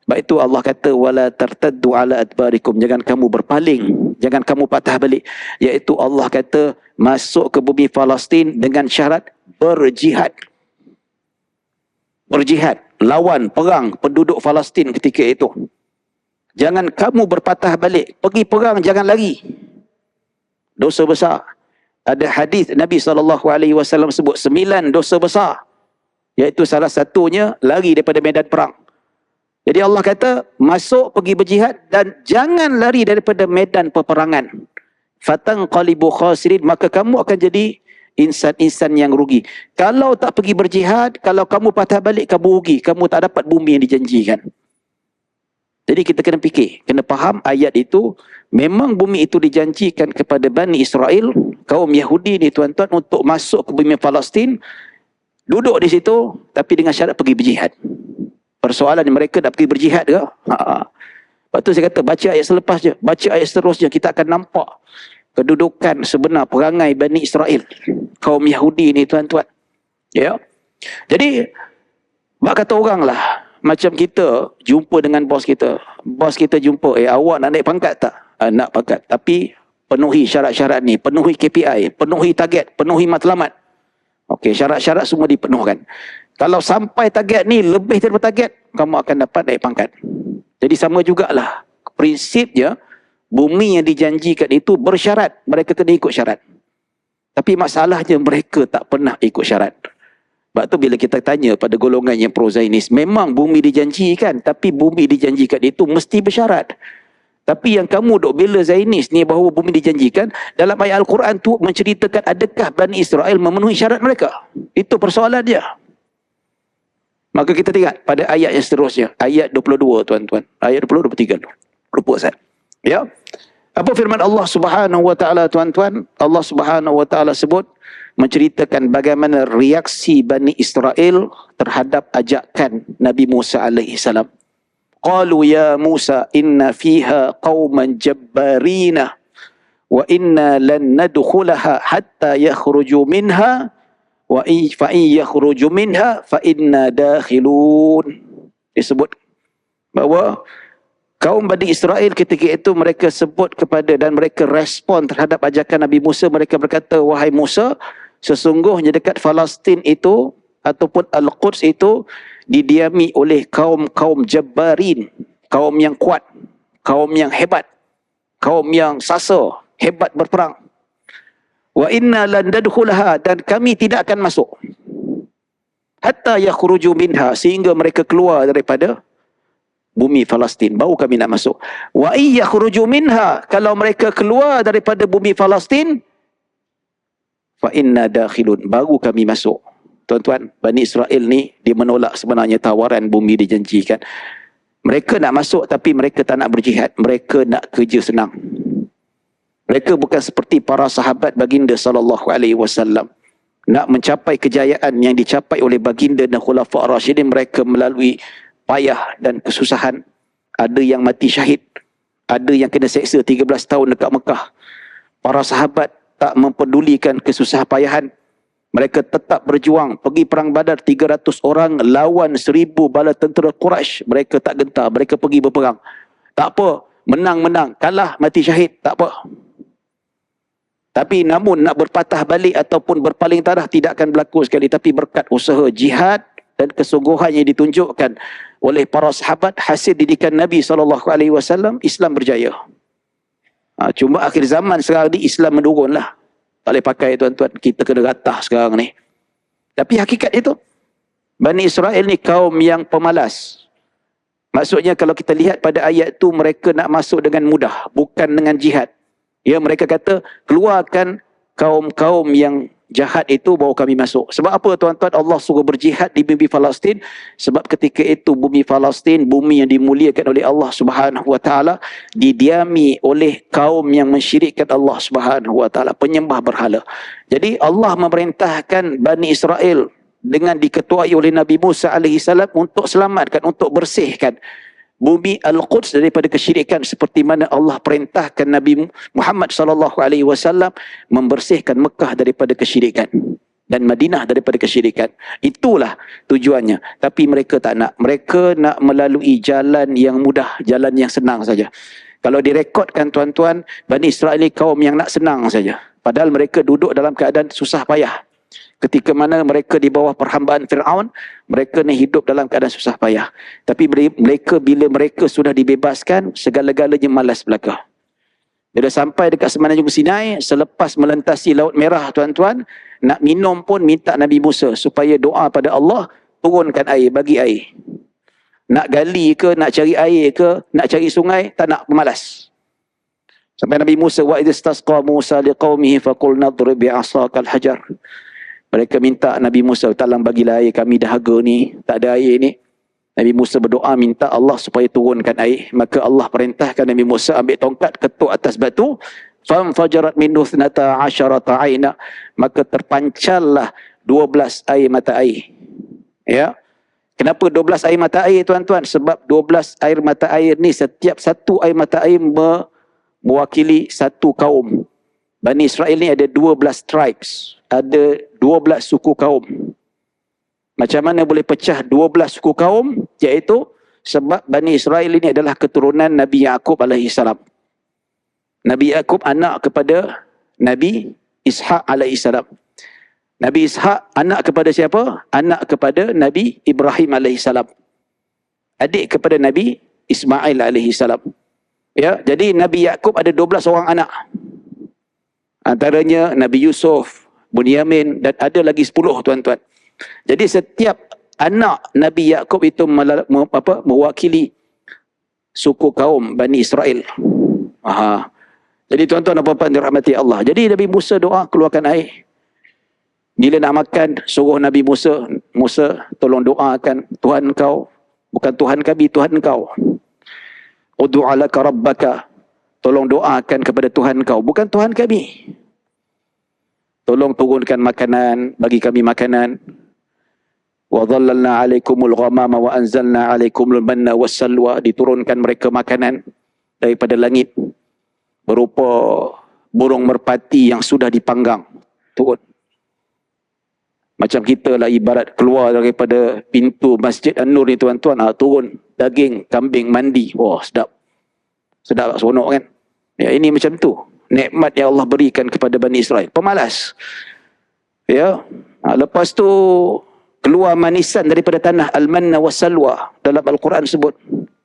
Speaker 1: sebab itu Allah kata wala tartaddu ala adbarikum, jangan kamu berpaling, jangan kamu patah balik. Iaitu Allah kata masuk ke bumi Palestin dengan syarat berjihad. Berjihad, lawan, perang penduduk Palestin ketika itu. Jangan kamu berpatah balik, pergi perang, jangan lari. Dosa besar. Ada hadis Nabi SAW sebut 9 dosa besar, iaitu salah satunya lari daripada medan perang. Jadi Allah kata masuk, pergi berjihad, dan jangan lari daripada medan peperangan. Fatanqalibu khasirin, maka kamu akan jadi insan-insan yang rugi. Kalau tak pergi berjihad, kalau kamu patah balik, kamu rugi, kamu tak dapat bumi yang dijanjikan. Jadi kita kena fikir, kena faham ayat itu, memang bumi itu dijanjikan kepada Bani Israel, kaum Yahudi ni tuan-tuan, untuk masuk ke bumi Palestin, duduk di situ, tapi dengan syarat pergi berjihad. Persoalan mereka nak pergi berjihad ke? Lepas tu saya kata, baca ayat selepas je, baca ayat seterusnya, kita akan nampak kedudukan sebenar perangai Bani Israel, kaum Yahudi ni tuan-tuan. Ya. Jadi, bak kata orang lah, macam kita jumpa dengan bos kita. Bos kita jumpa, awak nak naik pangkat tak? Nak pangkat. Tapi penuhi syarat-syarat ni, penuhi KPI, penuhi target, penuhi matlamat. Okey, syarat-syarat semua dipenuhkan. Kalau sampai target ni lebih daripada target, kamu akan dapat naik pangkat. Jadi sama jugalah prinsipnya, bumi yang dijanjikan itu bersyarat, mereka kena ikut syarat. Tapi masalahnya mereka tak pernah ikut syarat. Sebab tu bila kita tanya pada golongan yang pro-Zionis, memang bumi dijanjikan, tapi bumi dijanjikan itu mesti bersyarat. Tapi yang kamu duk bela Zionis ni bahawa bumi dijanjikan, dalam ayat Al-Quran tu menceritakan adakah Bani Israel memenuhi syarat mereka. Itu persoalan dia. Maka kita tengok pada ayat yang seterusnya, ayat 22 tuan-tuan. Ayat 22, 23. Lupa saya. Ya. Apa firman Allah Subhanahu wa taala tuan-tuan? Allah Subhanahu wa taala sebut menceritakan bagaimana reaksi Bani Israel terhadap ajakan Nabi Musa alaihi salam. Qalu ya Musa inna fiha qauman jabbarina wa inna lan nadkhulaha hatta yakhruju minha wa fa in yakhruju minha fa inna dakhilun. Disebut bahawa kaum Bani Israel ketika itu mereka sebut kepada dan mereka respon terhadap ajakan Nabi Musa. Mereka berkata, wahai Musa, sesungguhnya dekat Palestin itu ataupun Al-Quds itu didiami oleh kaum-kaum jabbarin, kaum yang kuat, kaum yang hebat, kaum yang sasa, hebat berperang. Wa inna lan nadkhulaha, dan kami tidak akan masuk hatta yakhruju minha, sehingga mereka keluar daripada bumi Palestin, baru kami nak masuk. Wa yakhruju minha, kalau mereka keluar daripada bumi Palestin, fa inna dakhilun, baru kami masuk. Tuan-tuan, Bani Israel ni dia menolak sebenarnya tawaran bumi dijanjikan. Mereka nak masuk tapi mereka tak nak berjihad, mereka nak kerja senang. Mereka bukan seperti para sahabat baginda sallallahu alaihi wasallam nak mencapai kejayaan yang dicapai oleh baginda dan khulafa' rasyidin. Mereka melalui payah dan kesusahan. Ada yang mati syahid, ada yang kena seksa 13 tahun dekat Mekah. Para sahabat tak mempedulikan kesusah payahan. Mereka tetap berjuang, pergi perang Badar 300 orang lawan 1000 bala tentera Quraisy. Mereka tak gentar, mereka pergi berperang. Tak apa, menang-menang, kalah mati syahid, tak apa. Tapi namun nak berpatah balik ataupun berpaling tarah tidak akan berlaku sekali. Tapi berkat usaha jihad dan kesungguhan yang ditunjukkan oleh para sahabat, hasil didikan Nabi SAW, Islam berjaya. Cuma akhir zaman sekarang ni Islam menurunlah. Tak boleh pakai tuan-tuan, kita kena gatah sekarang ni. Tapi hakikat itu, Bani Israel ni kaum yang pemalas. Maksudnya kalau kita lihat pada ayat tu, mereka nak masuk dengan mudah, bukan dengan jihad. Ya, mereka kata, keluarkan kaum-kaum yang jahat itu baru kami masuk. Sebab apa tuan-tuan? Allah suruh berjihad di bumi Palestin. Sebab ketika itu bumi Palestin, bumi yang dimuliakan oleh Allah Subhanahu wa taala, didiami oleh kaum yang mensyirikkan Allah Subhanahu wa taala, penyembah berhala. Jadi Allah memerintahkan Bani Israel dengan diketuai oleh Nabi Musa alaihi salam untuk selamatkan, untuk bersihkan bumi Al-Quds daripada kesyirikan, seperti mana Allah perintahkan Nabi Muhammad SAW membersihkan Mekah daripada kesyirikan dan Madinah daripada kesyirikan. Itulah tujuannya. Tapi mereka tak nak. Mereka nak melalui jalan yang mudah, jalan yang senang saja. Kalau direkodkan tuan-tuan, Bani Israel ni kaum yang nak senang saja. Padahal mereka duduk dalam keadaan susah payah. Ketika mana mereka di bawah perhambaan Fir'aun, mereka ni hidup dalam keadaan susah payah. Tapi mereka, bila mereka sudah dibebaskan, segala-galanya malas belaka. Bila sampai dekat Semenanjung Sinai, selepas melintasi Laut Merah tuan-tuan, nak minum pun minta Nabi Musa supaya doa pada Allah, turunkan air, bagi air. Nak gali ke, nak cari air ke, nak cari sungai, tak nak, pemalas. Sampai Nabi Musa, wa idh istasqa Musa liqaumihi faqul nadrib bi'asakal hajar. Mereka minta Nabi Musa, tolong bagilah air, kami dahaga ni, tak ada air ni. Nabi Musa berdoa minta Allah supaya turunkan air. Maka Allah perintahkan Nabi Musa ambil tongkat, ketuk atas batu. Famfajarat minhu 12 aina. Maka terpancallah 12 air mata air. Ya. Kenapa 12 air mata air tuan-tuan? Sebab 12 air mata air ni, setiap satu air mata air mewakili satu kaum. Bani Israel ni ada 12 tribes. Ada 12 suku kaum. Macam mana boleh pecah 12 suku kaum? Iaitu sebab Bani Israel ini adalah keturunan Nabi Yaqub alaihissalam. Nabi Yaqub anak kepada Nabi Ishaq alaihissalam. Nabi Ishaq anak kepada siapa? Anak kepada Nabi Ibrahim alaihissalam. Adik kepada Nabi Ismail alaihissalam. Ya, jadi Nabi Yaqub ada 12 orang anak. Antaranya Nabi Yusuf, Bunyamin, dan ada lagi 10 tuan-tuan. Jadi setiap anak Nabi Yaqub itu mewakili suku kaum Bani Israel. Jadi tuan-tuan dan puan-puan dirahmati Allah. Jadi Nabi Musa doa keluarkan air. Bila nak makan, suruh Nabi Musa, Musa tolong doakan Tuhan kau, bukan Tuhan kami, Tuhan kau. Ud'u laka rabbaka, tolong doakan kepada Tuhan kau, bukan Tuhan kami. Tolong turunkan makanan, bagi kami makanan. Wa dhallalna 'alaikumul ghamama wa anzalna 'alaikumul manna wassalwa, diturunkan mereka makanan daripada langit berupa burung merpati yang sudah dipanggang turun. Macam kita lah ibarat keluar daripada pintu Masjid An-Nur ni tuan-tuan, turun daging kambing mandi. Wah, sedap. Sedap seronok kan? Ya, ini macam tu. Nikmat yang Allah berikan kepada Bani Israel. Pemalas. Ya. Lepas tu keluar manisan daripada tanah, al-manna wassalwa, dalam Al-Quran sebut.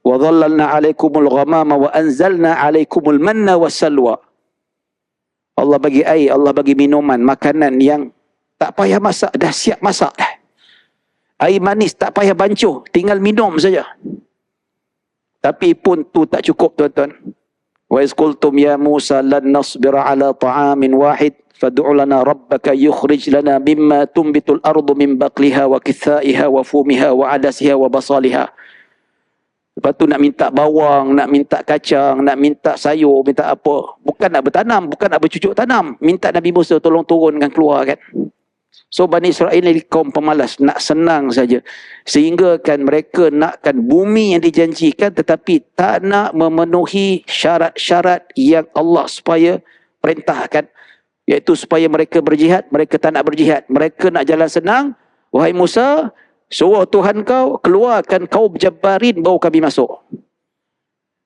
Speaker 1: Wa dhallalna 'alaikumul ghamama wa anzalna 'alaikumul manna wassalwa. Allah bagi air, Allah bagi minuman, makanan yang tak payah masak, dah siap masak dah. Air manis tak payah bancuh, tinggal minum saja. Tapi pun tu tak cukup tuan-tuan. Wa iz qultum ya Musa lan nasbira ala ta'amin wahid fad'u lana rabbaka yukhrij lana mimma tunbitul ardu min baqliha wa kithaiha wa fumiha wa adasiha wa basaliha. Lepas tu nak minta bawang, nak minta kacang, nak minta sayur, minta apa. Bukan nak bertanam, bukan nak bercucuk tanam. Minta Nabi Musa tolong turunkan keluar kan. So Bani Israel ni kaum pemalas, nak senang saja. Sehingga kan mereka nakkan bumi yang dijanjikan tetapi tak nak memenuhi syarat-syarat yang Allah supaya perintahkan. Iaitu supaya mereka berjihad, mereka tak nak berjihad. Mereka nak jalan senang. Wahai Musa, suruh Tuhan kau keluarkan kaum Jabbarin baru kami masuk.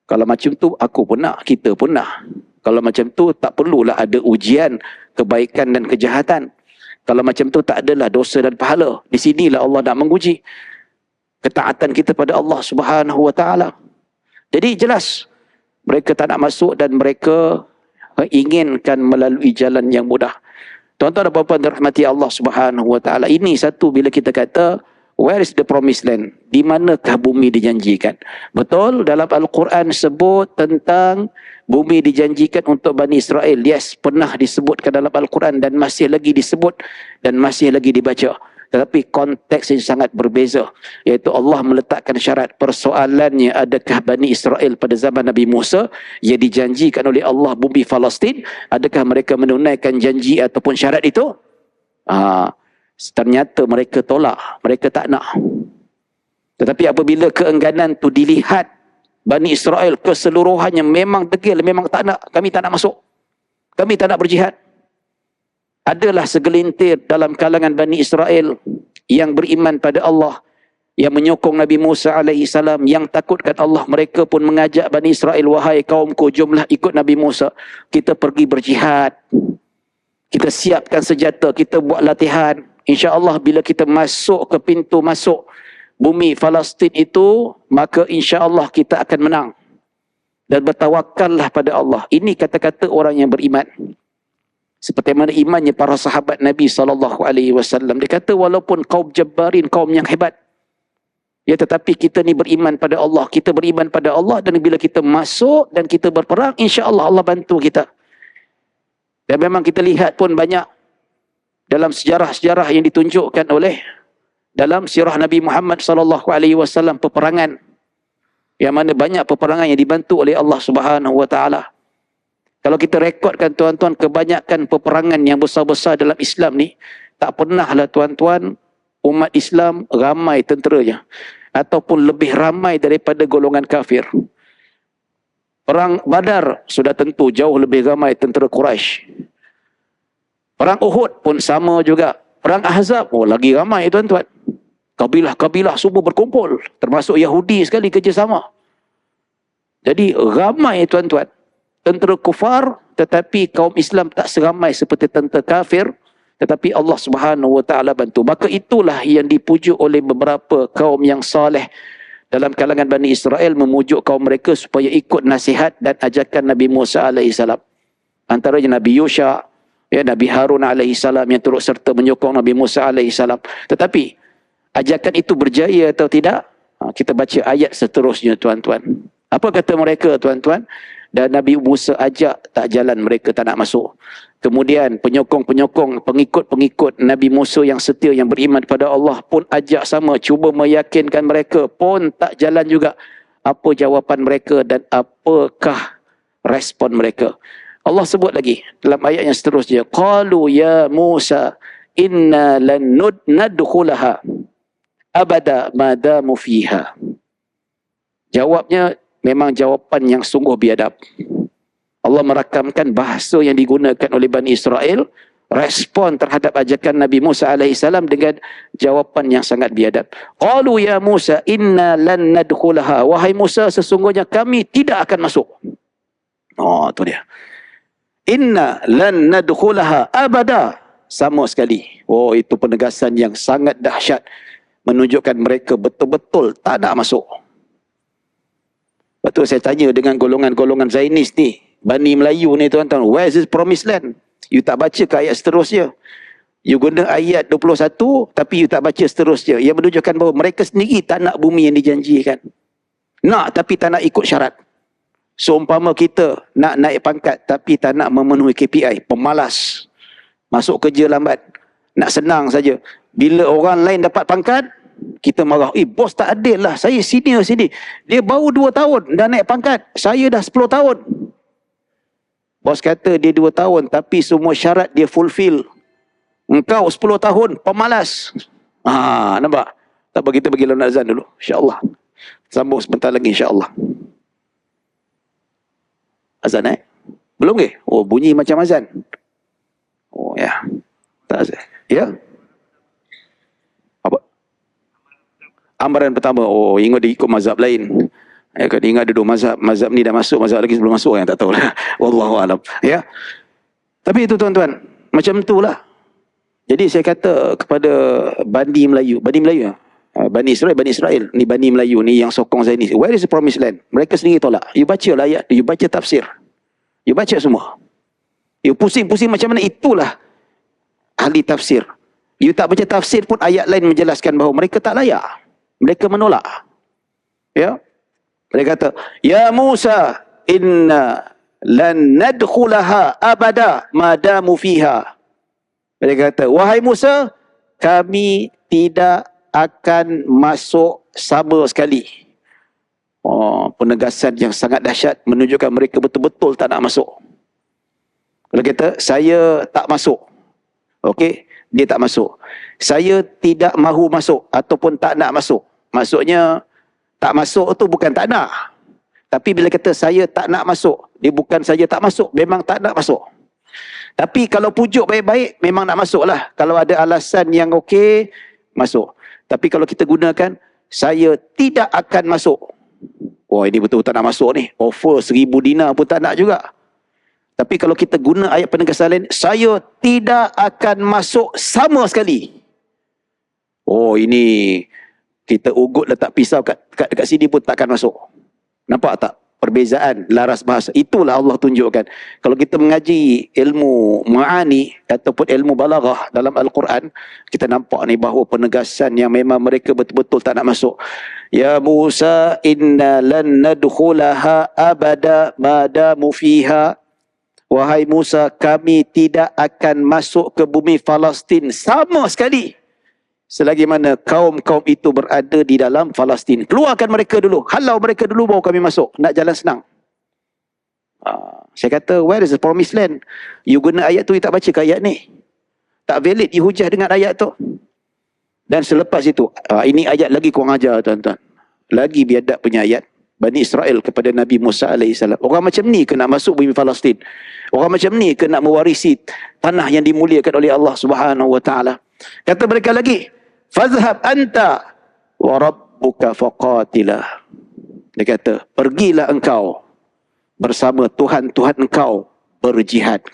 Speaker 1: Kalau macam tu aku pun nak, kita pun nak. Kalau macam tu tak perlulah ada ujian kebaikan dan kejahatan. Kalau macam tu tak adalah dosa dan pahala. Di sinilah Allah nak menguji ketaatan kita pada Allah Subhanahu wa taala. Jadi jelas mereka tak nak masuk dan mereka inginkan melalui jalan yang mudah. Tuan-tuan dan puan-puan dirahmati Allah Subhanahu wa taala. Ini satu bila kita kata where is the promised land? Di manakah bumi dijanjikan? Betul dalam Al-Quran sebut tentang bumi dijanjikan untuk Bani Israel. Yes, pernah disebutkan dalam Al-Quran dan masih lagi disebut dan masih lagi dibaca. Tetapi konteks yang sangat berbeza. Iaitu Allah meletakkan syarat. Persoalannya, adakah Bani Israel pada zaman Nabi Musa yang dijanjikan oleh Allah bumi Palestin, adakah mereka menunaikan janji ataupun syarat itu? Ternyata mereka tolak. Mereka tak nak. Tetapi apabila keengganan tu dilihat, Bani Israel keseluruhannya memang degil, memang tak nak, kami tak nak masuk. Kami tak nak berjihad. Adalah segelintir dalam kalangan Bani Israel yang beriman pada Allah, yang menyokong Nabi Musa AS, yang takutkan Allah. Mereka pun mengajak Bani Israel, wahai kaumku, jomlah ikut Nabi Musa. Kita pergi berjihad. Kita siapkan senjata, kita buat latihan. InsyaAllah bila kita masuk ke pintu masuk bumi Palestin itu, maka insya-Allah kita akan menang. Dan bertawakallah pada Allah. Ini kata-kata orang yang beriman. Seperti mana imannya para sahabat Nabi SAW. Dia kata walaupun kaum Jabbarin, kaum yang hebat, ya, tetapi kita ni beriman pada Allah. Kita beriman pada Allah dan bila kita masuk dan kita berperang, insya-Allah Allah bantu kita. Dan memang kita lihat pun banyak dalam sejarah-sejarah yang ditunjukkan oleh dalam sirah Nabi Muhammad SAW, peperangan yang mana banyak peperangan yang dibantu oleh Allah Subhanahu wa taala. Kalau kita rekodkan tuan-tuan, kebanyakan peperangan yang besar-besar dalam Islam ni, tak pernahlah tuan-tuan umat Islam ramai tenteranya ataupun lebih ramai daripada golongan kafir. Perang Badar sudah tentu jauh lebih ramai tentera Quraisy. Perang Uhud pun sama juga. Perang Ahzab, lagi ramai tuan-tuan. Kabilah-kabilah semua berkumpul. Termasuk Yahudi sekali kerjasama. Jadi ramai tuan-tuan. Tentera kufar, tetapi kaum Islam tak seramai seperti tentera kafir. Tetapi Allah Subhanahu wa taala bantu. Maka itulah yang dipujuk oleh beberapa kaum yang saleh dalam kalangan Bani Israel, memujuk kaum mereka supaya ikut nasihat dan ajakan Nabi Musa AS. Antaranya Nabi Yusha, Ya, Nabi Harun alaihissalam yang turut serta menyokong Nabi Musa alaihissalam. Tetapi ajakan itu berjaya atau tidak? Kita baca ayat seterusnya, tuan-tuan. Apa kata mereka, tuan-tuan? Dan Nabi Musa ajak, tak jalan, mereka tak nak masuk. Kemudian penyokong-penyokong, pengikut-pengikut Nabi Musa yang setia, yang beriman kepada Allah pun ajak sama, cuba meyakinkan mereka, pun tak jalan juga. Apa jawapan mereka dan apakah respon mereka? Allah sebut lagi dalam ayat yang seterusnya, qalu ya Musa inna lan nadkhulaha abada madamu fiha. Jawabnya memang jawapan yang sungguh biadab. Allah merakamkan bahasa yang digunakan oleh Bani Israel, respon terhadap ajakan Nabi Musa alaihissalam dengan jawapan yang sangat biadab. Qalu ya Musa inna lan nadkhulaha. Wahai Musa, sesungguhnya kami tidak akan masuk. Oh, tu dia. Inna lan nadkhulaha abada. Sama sekali. Oh, itu penegasan yang sangat dahsyat. Menunjukkan mereka betul-betul tak nak masuk. Betul saya tanya dengan golongan-golongan Zainis ni, Bani Melayu ni, tuan-tuan, where is this promised land? You tak baca ke ayat seterusnya? You guna ayat 21 tapi you tak baca seterusnya. Yang menunjukkan bahawa mereka sendiri tak nak bumi yang dijanjikan. Nak tapi tak nak ikut syarat. Seumpama kita nak naik pangkat tapi tak nak memenuhi KPI, pemalas. Masuk kerja lambat. Nak senang saja. Bila orang lain dapat pangkat, kita marah. Bos tak adil lah. Saya senior sini. Dia baru 2 tahun dah naik pangkat. Saya dah 10 tahun. Bos kata dia 2 tahun tapi semua syarat dia fulfill. Engkau 10 tahun pemalas. Nampak? Tak apa, kita bagi lawan azan dulu. InsyaAllah. Sambung sebentar lagi insyaAllah. Azan belum ke? Oh, bunyi macam azan. Oh ya. Tak azan. Ya? Apa? Amaran pertama. Oh, ingat dia ikut mazhab lain. Kalau ingat ada 2 mazhab. Mazhab ni dah masuk, mazhab lagi sebelum masuk, yang tak tahulah. Wallahualam. Ya? Tapi itu, tuan-tuan, macam itulah. Jadi saya kata kepada Bani Melayu. Bani Israel. Ni Bani Melayu ni yang sokong Zainis. Where is the promised land? Mereka sendiri tolak. You baca lah ayat, you baca tafsir. You baca semua. You pusing-pusing macam mana, itulah ahli tafsir. You tak baca tafsir pun ayat lain menjelaskan bahawa mereka tak layak. Mereka menolak. Ya. Mereka kata, ya Musa inna lan nadkhulaha abada madamu fiha. Mereka kata, wahai Musa, kami tidak akan masuk sama sekali. Oh, penegasan yang sangat dahsyat, menunjukkan mereka betul-betul tak nak masuk. Kalau kata, saya tak masuk. Okey, dia tak masuk. Saya tidak mahu masuk ataupun tak nak masuk. Maksudnya, tak masuk tu bukan tak nak. Tapi bila kata saya tak nak masuk, dia bukan saja tak masuk, memang tak nak masuk. Tapi kalau pujuk baik-baik, memang nak masuk lah. Kalau ada alasan yang okey, masuk. Tapi kalau kita gunakan, saya tidak akan masuk. Oh, ini betul tak nak masuk ni. Offer 1000 dinar pun tak nak juga. Tapi kalau kita guna ayat penegasan lain, saya tidak akan masuk sama sekali. Oh, ini kita ugut letak pisau dekat sini pun takkan masuk. Nampak tak? Perbezaan laras bahasa. Itulah Allah tunjukkan. Kalau kita mengaji ilmu ma'ani ataupun ilmu balaghah dalam Al-Quran, kita nampak ni bahawa penegasan yang memang mereka betul-betul tak nak masuk. Ya Musa inna lan nadkhulaha abada madamu fiha. Wahai Musa, kami tidak akan masuk ke bumi Palestin sama sekali selagi mana kaum-kaum itu berada di dalam Palestin. Keluarkan mereka dulu. Halau mereka dulu baru kami masuk. Nak jalan senang. Saya kata, where is the promised land? You guna ayat tu, you tak baca ke ayat ni? Tak valid, you hujah dengan ayat tu. Dan selepas itu, ini ayat lagi kurang ajar, tuan-tuan. Lagi biadab punya ayat. Bani Israel kepada Nabi Musa AS. Orang macam ni ke nak masuk bumi Palestin? Orang macam ni ke nak mewarisi tanah yang dimuliakan oleh Allah Subhanahu Wa Taala? Kata mereka lagi, fazhab anta wa rabbuka faqatilah. Dia kata, pergilah engkau bersama Tuhan-Tuhan engkau berjihad.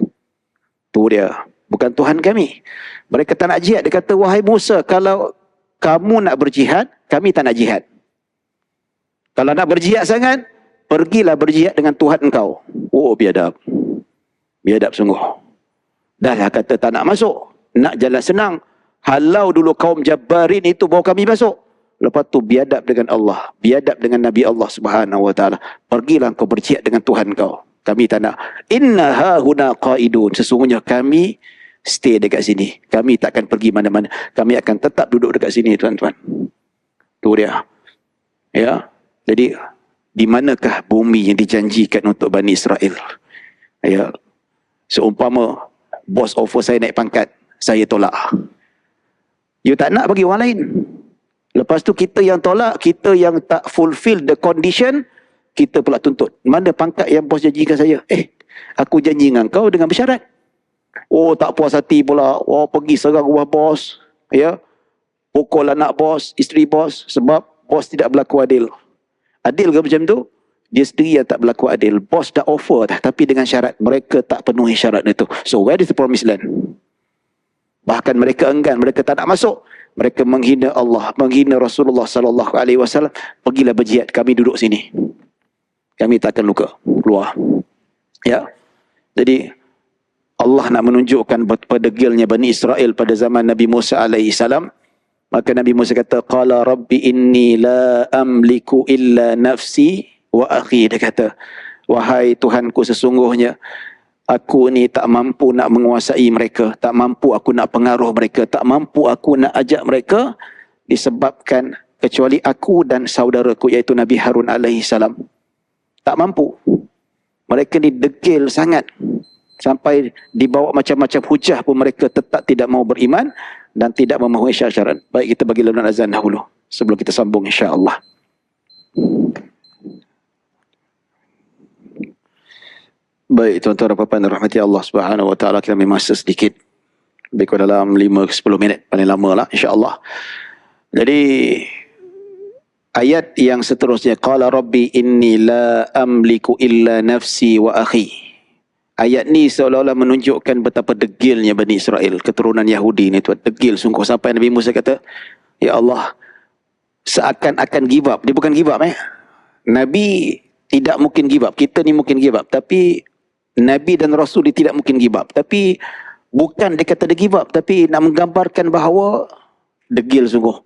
Speaker 1: Tu dia, bukan Tuhan kami. Mereka tak nak jihad. Dia kata, wahai Musa, kalau kamu nak berjihad, kami tak nak jihad. Kalau nak berjihad sangat, pergilah berjihad dengan Tuhan engkau. Oh, biadab. Biadab sungguh. Dah lah kata tak nak masuk. Nak jalan senang. Halau dulu kaum Jabbarin itu bawa kami masuk. Lepas tu biadab dengan Allah. Biadab dengan Nabi Allah Subhanahu Wa Taala. Pergilah kau berjihad dengan Tuhan kau. Kami tak nak. Inna hahuna qaidun. Sesungguhnya kami stay dekat sini. Kami tak akan pergi mana-mana. Kami akan tetap duduk dekat sini, tuan-tuan. Tu dia. Ya. Jadi, di manakah bumi yang dijanjikan untuk Bani Israel? Ya. Seumpama bos offer saya naik pangkat, saya tolak. You tak nak bagi orang lain. Lepas tu kita yang tolak, kita yang tak fulfill the condition, kita pula tuntut. Mana pangkat yang bos janjikan saya? Aku janji dengan kau dengan bersyarat. Oh, tak puas hati pula. Oh, pergi serang rumah bos. Ya. Pukul anak bos, isteri bos. Sebab bos tidak berlaku adil. Adil ke macam tu? Dia sendiri yang tak berlaku adil. Bos dah offer dah. Tapi dengan syarat. Mereka tak penuhi syarat itu. So, where is the promised land? Bahkan mereka enggan. Mereka tak nak masuk. Mereka menghina Allah. Menghina Rasulullah SAW. Pergilah berjihad. Kami duduk sini. Kami tak akan luka. Keluar. Ya. Jadi, Allah nak menunjukkan pedegilnya Bani Israel pada zaman Nabi Musa AS. Maka Nabi Musa kata, Qala Rabbi inni la amliku illa nafsi wa akhi. Dia kata, wahai Tuhanku, sesungguhnya aku ni tak mampu nak menguasai mereka. Tak mampu aku nak pengaruh mereka. Tak mampu aku nak ajak mereka. Disebabkan kecuali aku dan saudaraku, iaitu Nabi Harun AS. Tak mampu. Mereka ni degil sangat. Sampai dibawa macam-macam hujah pun mereka tetap tidak mau beriman dan tidak memenuhi syarat. Baik, kita bagi laluan azan dahulu sebelum kita sambung insya-Allah. Baik, tuan-tuan dan puan-puan rahmati Allah Subhanahu Wa Taala, kita ambil masa sedikit. Lebih kurang dalam 5-10 minit paling lama lah insya-Allah. Jadi ayat yang seterusnya, qala rabbi inni la amliku illa nafsi wa akhi. Ayat ni seolah-olah menunjukkan betapa degilnya Bani Israel, keturunan Yahudi ni, tuan. Degil sungguh sampai Nabi Musa kata, ya Allah, seakan-akan give up. Dia bukan give up. Nabi tidak mungkin give up. Kita ni mungkin give up. Tapi Nabi dan Rasul dia tidak mungkin give up. Tapi bukan dia kata dia give up. Tapi nak menggambarkan bahawa degil sungguh.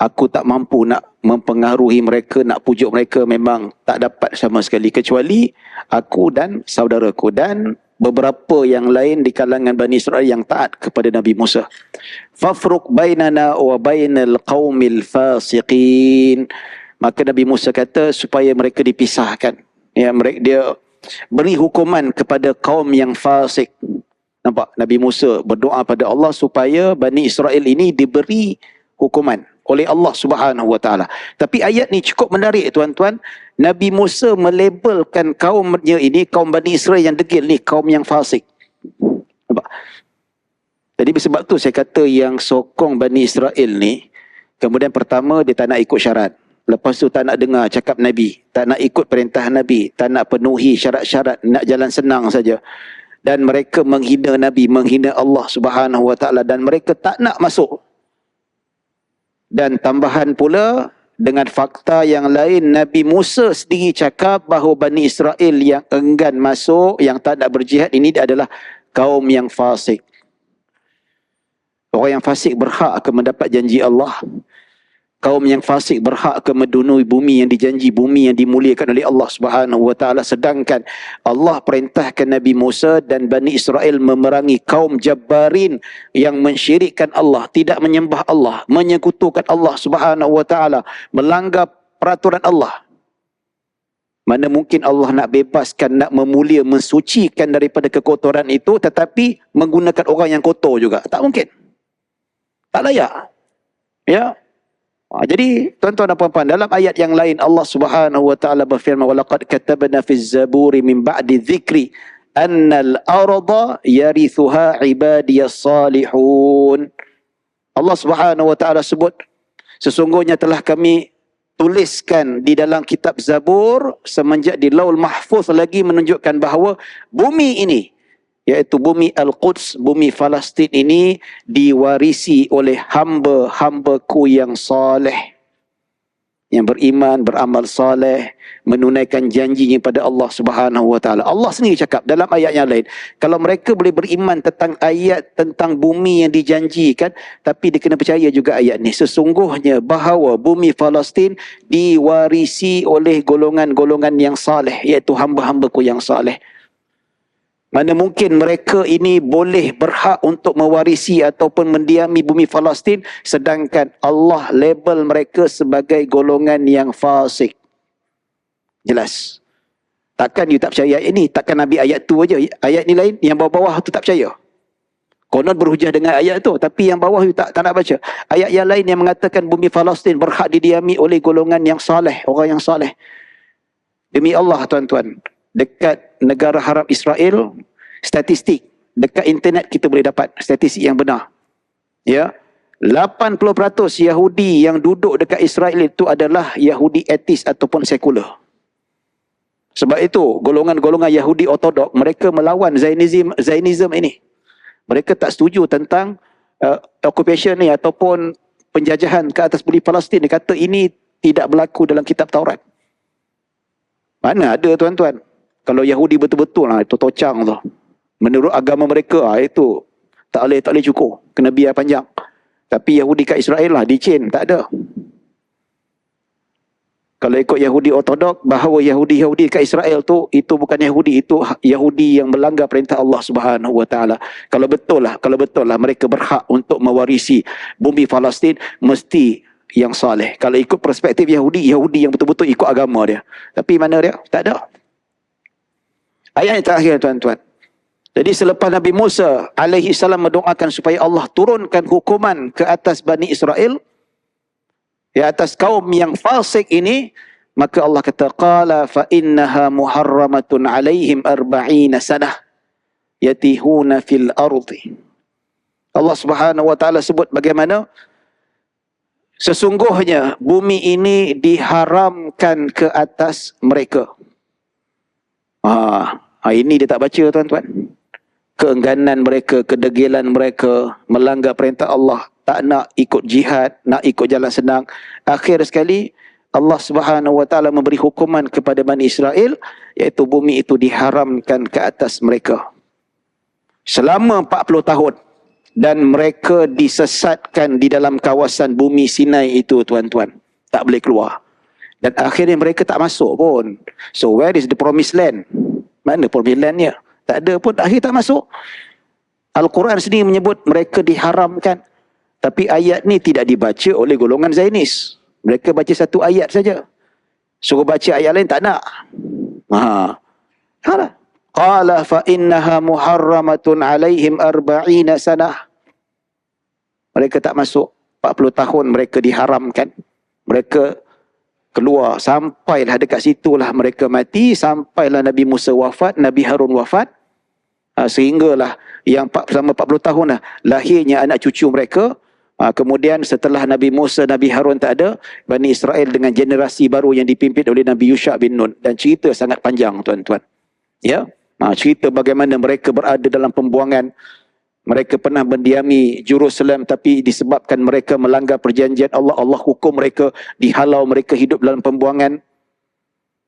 Speaker 1: Aku tak mampu nak mempengaruhi mereka, nak pujuk mereka, memang tak dapat sama sekali. Kecuali aku dan saudaraku dan beberapa yang lain di kalangan Bani Israel yang taat kepada Nabi Musa. Fafruq bainana wa bainal qaumil fasiqin. Maka Nabi Musa kata supaya mereka dipisahkan. Ya, dia beri hukuman kepada kaum yang fasik. Nampak? Nabi Musa berdoa pada Allah supaya Bani Israel ini diberi hukuman oleh Allah Subhanahu Wa Taala. Tapi ayat ni cukup menarik, tuan-tuan. Nabi Musa melabelkan kaumnya ini, kaum Bani Israel yang degil ni, kaum yang fasik. Nampak? Jadi sebab tu saya kata yang sokong Bani Israel ni, kemudian pertama dia tak nak ikut syarat. Lepas tu tak nak dengar cakap Nabi, tak nak ikut perintah Nabi, tak nak penuhi syarat-syarat, nak jalan senang saja. Dan mereka menghina Nabi, menghina Allah Subhanahu Wa Taala, dan mereka tak nak masuk. Dan tambahan pula dengan fakta yang lain, Nabi Musa sendiri cakap bahawa Bani Israel yang enggan masuk, yang tak nak berjihad, ini adalah kaum yang fasik. Orang yang fasik berhak akan mendapat janji Allah. Kaum yang fasik berhak akan menduduki bumi yang dijanji, bumi yang dimuliakan oleh Allah Subhanahu Wa Taala. Sedangkan Allah perintahkan Nabi Musa dan Bani Israel memerangi kaum Jabbarin yang mensyirikkan Allah, tidak menyembah Allah, menyekutukan Allah Subhanahu Wa Taala, melanggar peraturan Allah. Mana mungkin Allah nak bebaskan, nak memulia, mensucikan daripada kekotoran itu, tetapi menggunakan orang yang kotor juga. Tak mungkin. Tak layak. Ya. Jadi tuan-tuan dan puan-puan, dalam ayat yang lain Allah Subhanahu Wa Taala berfirman, walaqad katabna fiz zaburi min ba'di dzikri annal arda yarithuha ibadiyas salihun. Allah Subhanahu Wa Taala sebut, sesungguhnya telah kami tuliskan di dalam kitab Zabur semenjak di Laul Mahfuz lagi menunjukkan bahawa bumi ini, iaitu bumi Al-Quds, bumi Palestin ini diwarisi oleh hamba-hambaku yang saleh. yang beriman, beramal soleh, menunaikan janjinya pada Allah Subhanahu wa taala. Allah sendiri cakap dalam ayat yang lain, kalau mereka boleh beriman tentang ayat tentang bumi yang dijanjikan, tapi dia kena percaya juga ayat ni, sesungguhnya bahawa bumi Palestin diwarisi oleh golongan-golongan yang saleh, iaitu hamba-hambaku yang saleh. Mana mungkin mereka ini boleh berhak untuk mewarisi ataupun mendiami bumi Palestin, sedangkan Allah label mereka sebagai golongan yang fasik. Jelas. Takkan you tak percaya ayat ini? Takkan Nabi ayat tu aja, ayat ni lain, yang bawah-bawah tu tak percaya? Konon berhujah dengan ayat tu, tapi yang bawah you tak nak baca. Ayat yang lain yang mengatakan bumi Palestin berhak didiami oleh golongan yang saleh, orang yang saleh. Demi Allah tuan-tuan, dekat negara haram Israel, statistik dekat internet kita boleh dapat statistik yang benar. Ya, 80% Yahudi yang duduk dekat Israel itu adalah Yahudi etis ataupun sekular. Sebab itu golongan-golongan Yahudi ortodok, mereka melawan Zionism ini. Mereka tak setuju tentang occupation ni ataupun penjajahan ke atas bumi Palestin. Dia kata ini tidak berlaku dalam kitab Taurat. Mana ada tuan-tuan? Kalau Yahudi betul-betul lah, itu tocang tu. Menurut agama mereka, itu tak boleh cukur. Kena biar panjang. Tapi Yahudi kat Israel lah, dicin. Tak ada. Kalau ikut Yahudi ortodok, bahawa Yahudi kat Israel tu, itu bukan Yahudi. Itu Yahudi yang melanggar perintah Allah Subhanahu wa taala. Kalau betul lah mereka berhak untuk mewarisi bumi Palestin, mesti yang saleh. Kalau ikut perspektif Yahudi yang betul-betul ikut agama dia. Tapi mana dia? Tak ada. Ayat yang terakhir tuan-tuan. Jadi selepas Nabi Musa alaihi salam mendoakan supaya Allah turunkan hukuman ke atas Bani Israel, di atas kaum yang fasik ini, maka Allah kata, qala fa innaha muharramatun alaihim 40 sanah yatihuna fil ardi. Allah Subhanahu wa taala sebut bagaimana sesungguhnya bumi ini diharamkan ke atas mereka. Ini dia tak baca tuan-tuan. Keengganan mereka, kedegilan mereka, melanggar perintah Allah, tak nak ikut jihad, nak ikut jalan senang. Akhir sekali Allah Subhanahu wa taala memberi hukuman kepada Bani Israel, iaitu bumi itu diharamkan ke atas mereka selama 40 tahun. Dan mereka disesatkan di dalam kawasan bumi Sinai itu tuan-tuan. Tak boleh keluar. Dan akhirnya mereka tak masuk pun. So where is the promised land? Mana promised landnya? Tak ada pun, akhir tak masuk. Al-Quran sendiri menyebut mereka diharamkan. Tapi ayat ni tidak dibaca oleh golongan Zionis. Mereka baca satu ayat saja. Suruh baca ayat lain tak nak. Qala fa innaha muharramatun alaihim 40 sanah. Mereka tak masuk. 40 tahun mereka diharamkan. Mereka keluar. Sampailah dekat situlah mereka mati. Sampailah Nabi Musa wafat, Nabi Harun wafat. Sehinggalah yang selama 40 tahun lah lahirnya anak cucu mereka. Kemudian setelah Nabi Musa, Nabi Harun tak ada, Bani Israel dengan generasi baru yang dipimpin oleh Nabi Yusha bin Nun. Dan cerita sangat panjang tuan-tuan. Ya. Cerita bagaimana mereka berada dalam pembuangan. Mereka pernah mendiami Jerusalem, tapi disebabkan mereka melanggar perjanjian Allah, Allah hukum mereka, dihalau mereka hidup dalam pembuangan.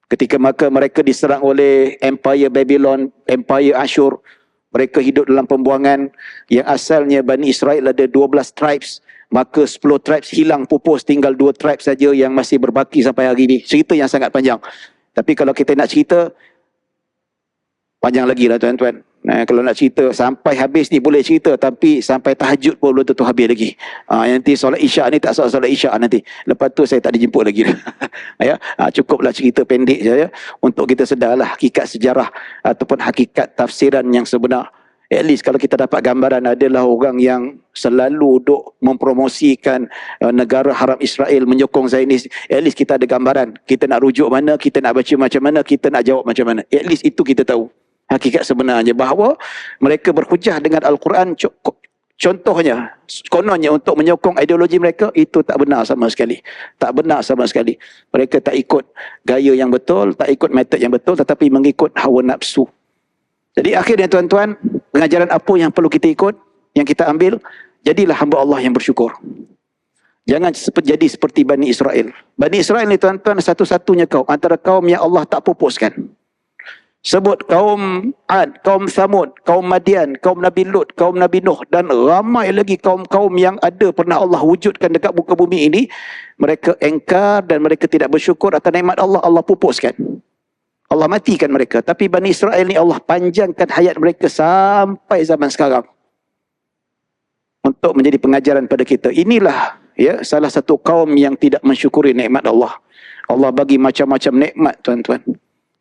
Speaker 1: Ketika maka mereka diserang oleh Empire Babylon, Empire Ashur. Mereka hidup dalam pembuangan yang asalnya Bani Israel ada 12 tribes. Maka 10 tribes hilang pupus, tinggal 2 tribes saja yang masih berbaki sampai hari ini. Cerita yang sangat panjang. Tapi kalau kita nak cerita, panjang lagi lah tuan-tuan. Kalau nak cerita sampai habis ni boleh cerita, tapi sampai tahajud pun belum tentu habis lagi. Nanti solat isyak ni tak solat isyak nanti. Lepas tu saya tak dijemput lagi. Ya, cukuplah cerita pendek saja untuk kita sedarlah hakikat sejarah ataupun hakikat tafsiran yang sebenar. At least kalau kita dapat gambaran adalah orang yang selalu duk mempromosikan negara haram Israel, menyokong Zionis. At least kita ada gambaran. Kita nak rujuk mana, kita nak baca macam mana, kita nak jawab macam mana. At least itu kita tahu. Hakikat sebenarnya bahawa mereka berhujah dengan Al-Quran. Contohnya, kononnya untuk menyokong ideologi mereka, itu tak benar sama sekali. Tak benar sama sekali. Mereka tak ikut gaya yang betul, tak ikut metod yang betul, tetapi mengikut hawa nafsu. Jadi akhirnya tuan-tuan, pengajaran apa yang perlu kita ikut, yang kita ambil, jadilah hamba Allah yang bersyukur. Jangan jadi seperti Bani Israel. Bani Israel ni tuan-tuan satu-satunya kaum antara kaum yang Allah tak pupuskan. Sebut kaum Ad, kaum Thamud, kaum Madian, kaum Nabi Lut, kaum Nabi Nuh dan ramai lagi kaum-kaum yang ada pernah Allah wujudkan dekat muka bumi ini. Mereka engkar dan mereka tidak bersyukur atas nikmat Allah, Allah pupuskan. Allah matikan mereka. Tapi Bani Israel ni Allah panjangkan hayat mereka sampai zaman sekarang. Untuk menjadi pengajaran pada kita. Inilah ya salah satu kaum yang tidak mensyukuri nikmat Allah. Allah bagi macam-macam nikmat tuan-tuan.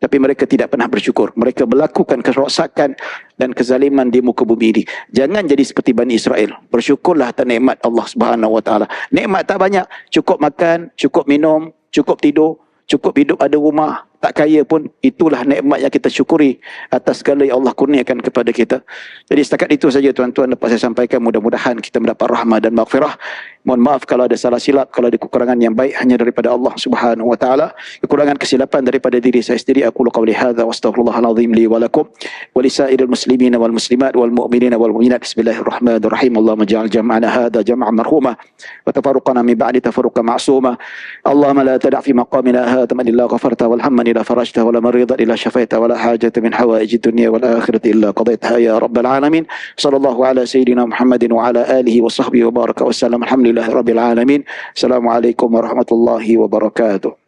Speaker 1: Tapi mereka tidak pernah bersyukur. Mereka melakukan kerosakan dan kezaliman di muka bumi ini. Jangan jadi seperti Bani Israel. Bersyukurlah atas nikmat Allah Subhanahu Wa Taala. Nikmat tak banyak. Cukup makan, cukup minum, cukup tidur, cukup hidup ada rumah. Tak kaya pun, itulah nikmat yang kita syukuri atas segala yang Allah kurniakan kepada kita. Jadi setakat itu saja tuan-tuan dapat saya sampaikan. Mudah-mudahan kita mendapat rahmah dan maghfirah. Mohon maaf kalau ada salah silap, kalau ada kekurangan yang baik hanya daripada Allah Subhanahu Wa Taala. Kekurangan kesilapan daripada diri saya sendiri. Aku qawli hadza wa astaghfirullahalazim li wa lakum wa lisairil muslimin wal muslimat wal mu'minin wal mu'minat. Bismillahirrahmanirrahim. Allahumma ja'al jam'ana hadza jam'an marhuma wa tafarruqana min ba'di tafarruqan ma'suma. Allahumma la tada' fi maqamina hadza man illa ghafarta walhamman ila farajta wala maridan illa shafaita wala hajata min hawaiji dunya wal akhirati illa qadaitha ya rabbal alamin. Sallallahu ala sayyidina Muhammadin wa ala alihi wa sahbihi wa baraka wa sallam. Alhamdulillah rabbil alamin. Assalamualaikum warahmatullahi wabarakatuh.